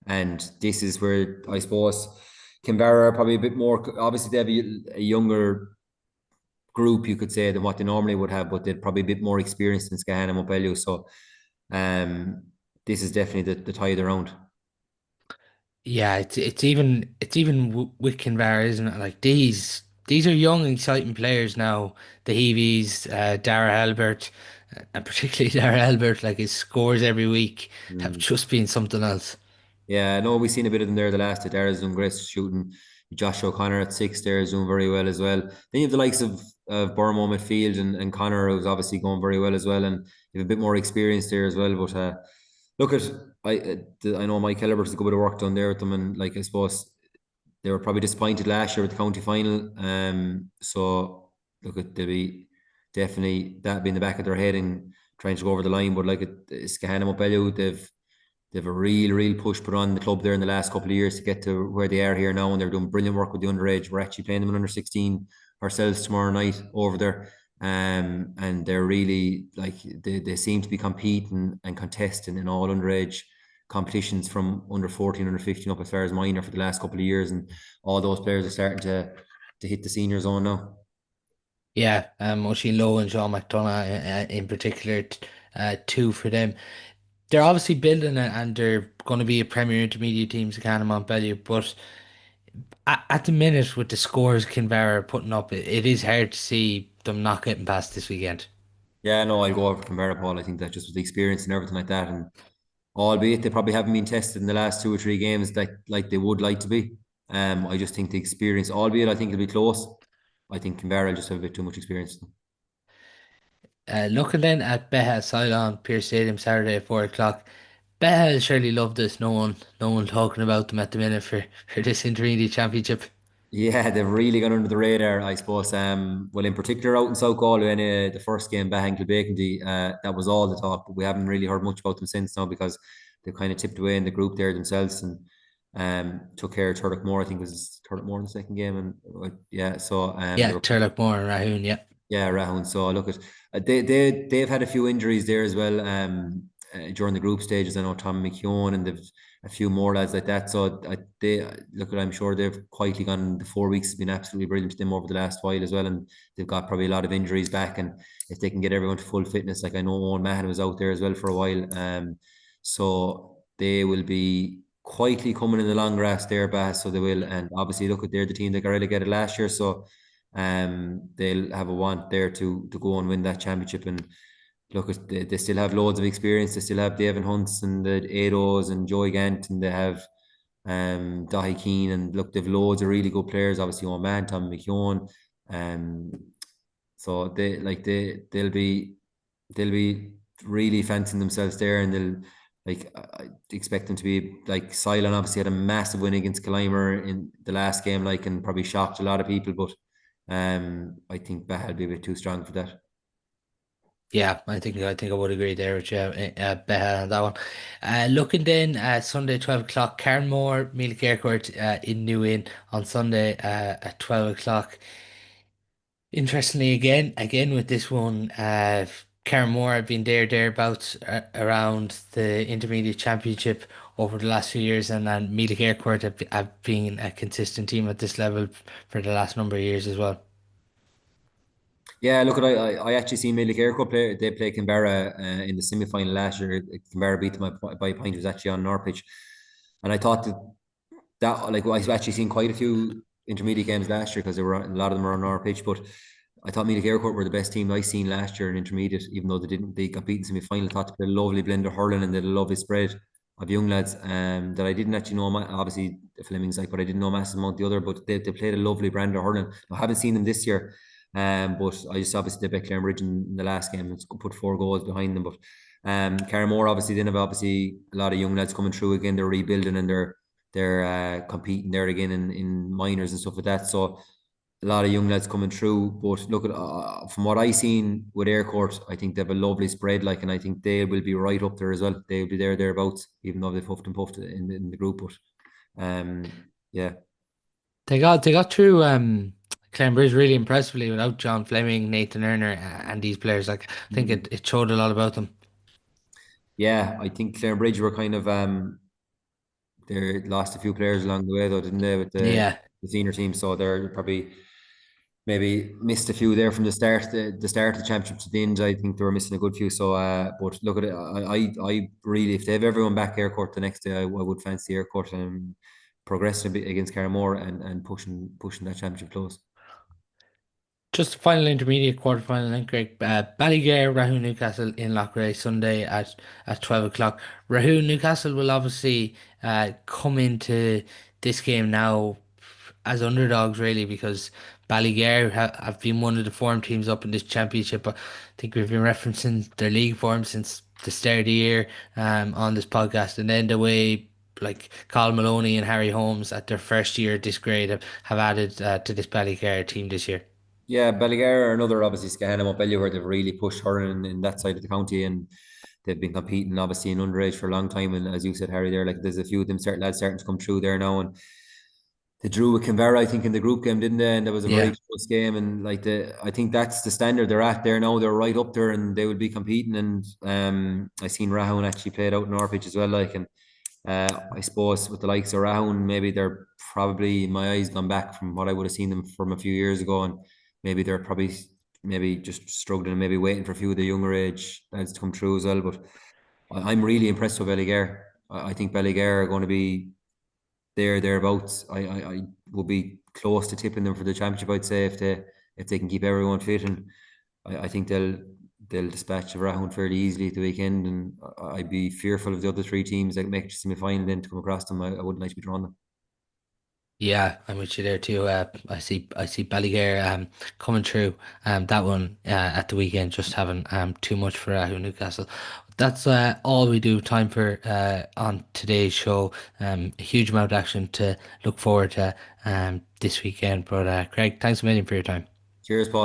and this is where I suppose Canberra are probably a bit more. Obviously, they have a younger group, you could say, than what they normally would have, but they're probably a bit more experienced than Scahanna Montpellier. So, um, this is definitely the tie of the round. Yeah, it's even with Kinvara, isn't it? Like these are young, exciting players now. The Heavies, Dara Albert, and particularly Dara Albert, like his scores every week have Mm. just been something else. Yeah, I know we've seen a bit of them there the last two. Dara's doing great shooting. Josh O'Connor at six there is doing very well as well. Then you have the likes of Burmo midfield and Connor, who's obviously going very well as well. And you have a bit more experience there as well. But look at I know Mike Kelleber's a good bit of work done there with them. And like I suppose they were probably disappointed last year with the county final. So look at they'll be definitely that being the back of their head and trying to go over the line. But like it's Scahanna Montbellew, they've a real push put on the club there in the last couple of years to get to where they are here now, and they're doing brilliant work with the underage. We're actually playing them in under 16 ourselves tomorrow night over there. And they're really like they seem to be competing and contesting in all underage competitions from under 14, under 15 up as far as minor for the last couple of years, and all those players are starting to hit the senior zone now. Yeah, Oisin Lowe and Sean McDonough in particular, two for them. They're obviously building it, and they're going to be a Premier Intermediate team, Sakana Montpellier. But at the minute, with the scores Kinvara are putting up, it is hard to see them not getting past this weekend. Yeah, no, I'll go over Canberra, Paul. I think that just with the experience and everything like that, and albeit they probably haven't been tested in the last two or three games like they would like to be. I just think the experience, albeit I think it'll be close. I think Canberra will just have a bit too much experience. Looking then at Beha Ceylon Pier Stadium Saturday at 4 o'clock. Beha will surely love this. No one talking about them at the minute for this intermediate championship. Yeah, they've really gone under the radar, I suppose. Well, in particular, out in South Galway, the first game, Bahang Kilbacon, that was all the talk, but we haven't really heard much about them since now because they've kind of tipped away in the group there themselves and took care of Turloughmore. I think it was Turloughmore in the second game, and yeah, so they Yeah, were Turloughmore and Rahoon, yeah. yeah, Rahun. So look at they've had a few injuries there as well during the group stages. I know Tom McKeown and a few more lads like that. So they look at, I'm sure they've quietly gone. The 4 weeks has been absolutely brilliant to them over the last while as well, and they've got probably a lot of injuries back. And if they can get everyone to full fitness, like I know Owen Mahan was out there as well for a while, so they will be quietly coming in the long grass there, Bass. So they will, and obviously look at they're the team that got relegated last year, so they'll have a want there to go and win that championship. And look, they still have loads of experience. They still have David Hunts and the Ados and Joey Gant, and they have Dahi Keane, and look, they've loads of really good players. Obviously, Oman, Tom McKeown, um, so they'll be really fancying themselves there, and they'll like I expect them to be like Silent. Obviously, had a massive win against Clymer in the last game, like, and probably shocked a lot of people. But I think Baha will be a bit too strong for that. Yeah, I think I would agree there with you, Beha, on that one. Looking then Sunday 12 o'clock, Carnmore, Meath Aircourt in New Inn on Sunday at 12 o'clock. Interestingly, again with this one, Carnmore have been thereabouts around the intermediate championship over the last few years, and then Meath Aircourt have been a consistent team at this level for the last number of years as well. Yeah, look, I actually seen Meath Airco play. They play Canberra in the semi final last year. Canberra beat them by a point. It was actually on Norwich, and I thought that like I've actually seen quite a few intermediate games last year because there were a lot of them were on our pitch. But I thought Meath Aircourt were the best team I seen last year in intermediate, even though they got beaten semi final. I thought they played a lovely blend of hurling and they had a lovely spread of young lads that I didn't actually know. Obviously, the Fleming's like, but I didn't know massive amount the other. But they played a lovely brand of hurling. I haven't seen them this year. But I just obviously did beat Clarinbridge in the last game and put 4 goals behind them. But Carramore obviously then have obviously a lot of young lads coming through again. They're rebuilding and they're competing there again in minors and stuff like that. So a lot of young lads coming through. But look at from what I seen with Aircourt, I think they have a lovely spread. Like, and I think they will be right up there as well. They'll be thereabouts, even though they've huffed and puffed in the group. But yeah. They got through Clanbridge really impressively without John Fleming, Nathan Erner, and these players. Like I think it showed a lot about them. Yeah, I think Clarenbridge were kind of they lost a few players along the way though, didn't they, with Yeah. the senior team? So they're probably maybe missed a few there from the start of the championship to the end. I think they were missing a good few. So but look at it, I really, if they have everyone back Aircourt the next day, I would fancy Aircourt and progressing a bit against Carramore and pushing that championship close. Just the final intermediate quarterfinal then, Greg. Ballygare, Rahun Newcastle in Locke Ray Sunday at 12 o'clock. Rahun Newcastle will obviously come into this game now as underdogs, really, because Ballygare have been one of the form teams up in this championship. I think we've been referencing their league form since the start of the year on this podcast. And then the way like Carl Maloney and Harry Holmes at their first year at this grade have added to this Ballygare team this year. Yeah, Belligar are another obviously Scahanam up Bellew where they've really pushed her in that side of the county, and they've been competing obviously in underage for a long time. And as you said, Harry, there, like, there's a few of them certain lads starting to come through there now. And they drew with Canberra, I think, in the group game, didn't they? And there was a very Yeah. close game. And like I think that's the standard they're at there now. They're right up there, and they will be competing. And I seen Rahun actually played out in our pitch as well. Like, and I suppose with the likes of Rahun, maybe they're probably, in my eyes, gone back from what I would have seen them from a few years ago, and maybe they're probably maybe just struggling and maybe waiting for a few of the younger age lads to come through as well. But I'm really impressed with Belligar. I think Belligar are going to be thereabouts. I will be close to tipping them for the championship. I'd say if they can keep everyone fit, and I think they'll dispatch the round fairly easily at the weekend. And I'd be fearful of the other three teams that make the semi final then to come across them. I wouldn't like to be drawn them. Yeah, I'm with you there too. I see Ballygare coming through that one at the weekend, just having too much for Newcastle. That's all we do time for on today's show. A huge amount of action to look forward to this weekend. But Craig, thanks a million for your time. Cheers, Paul.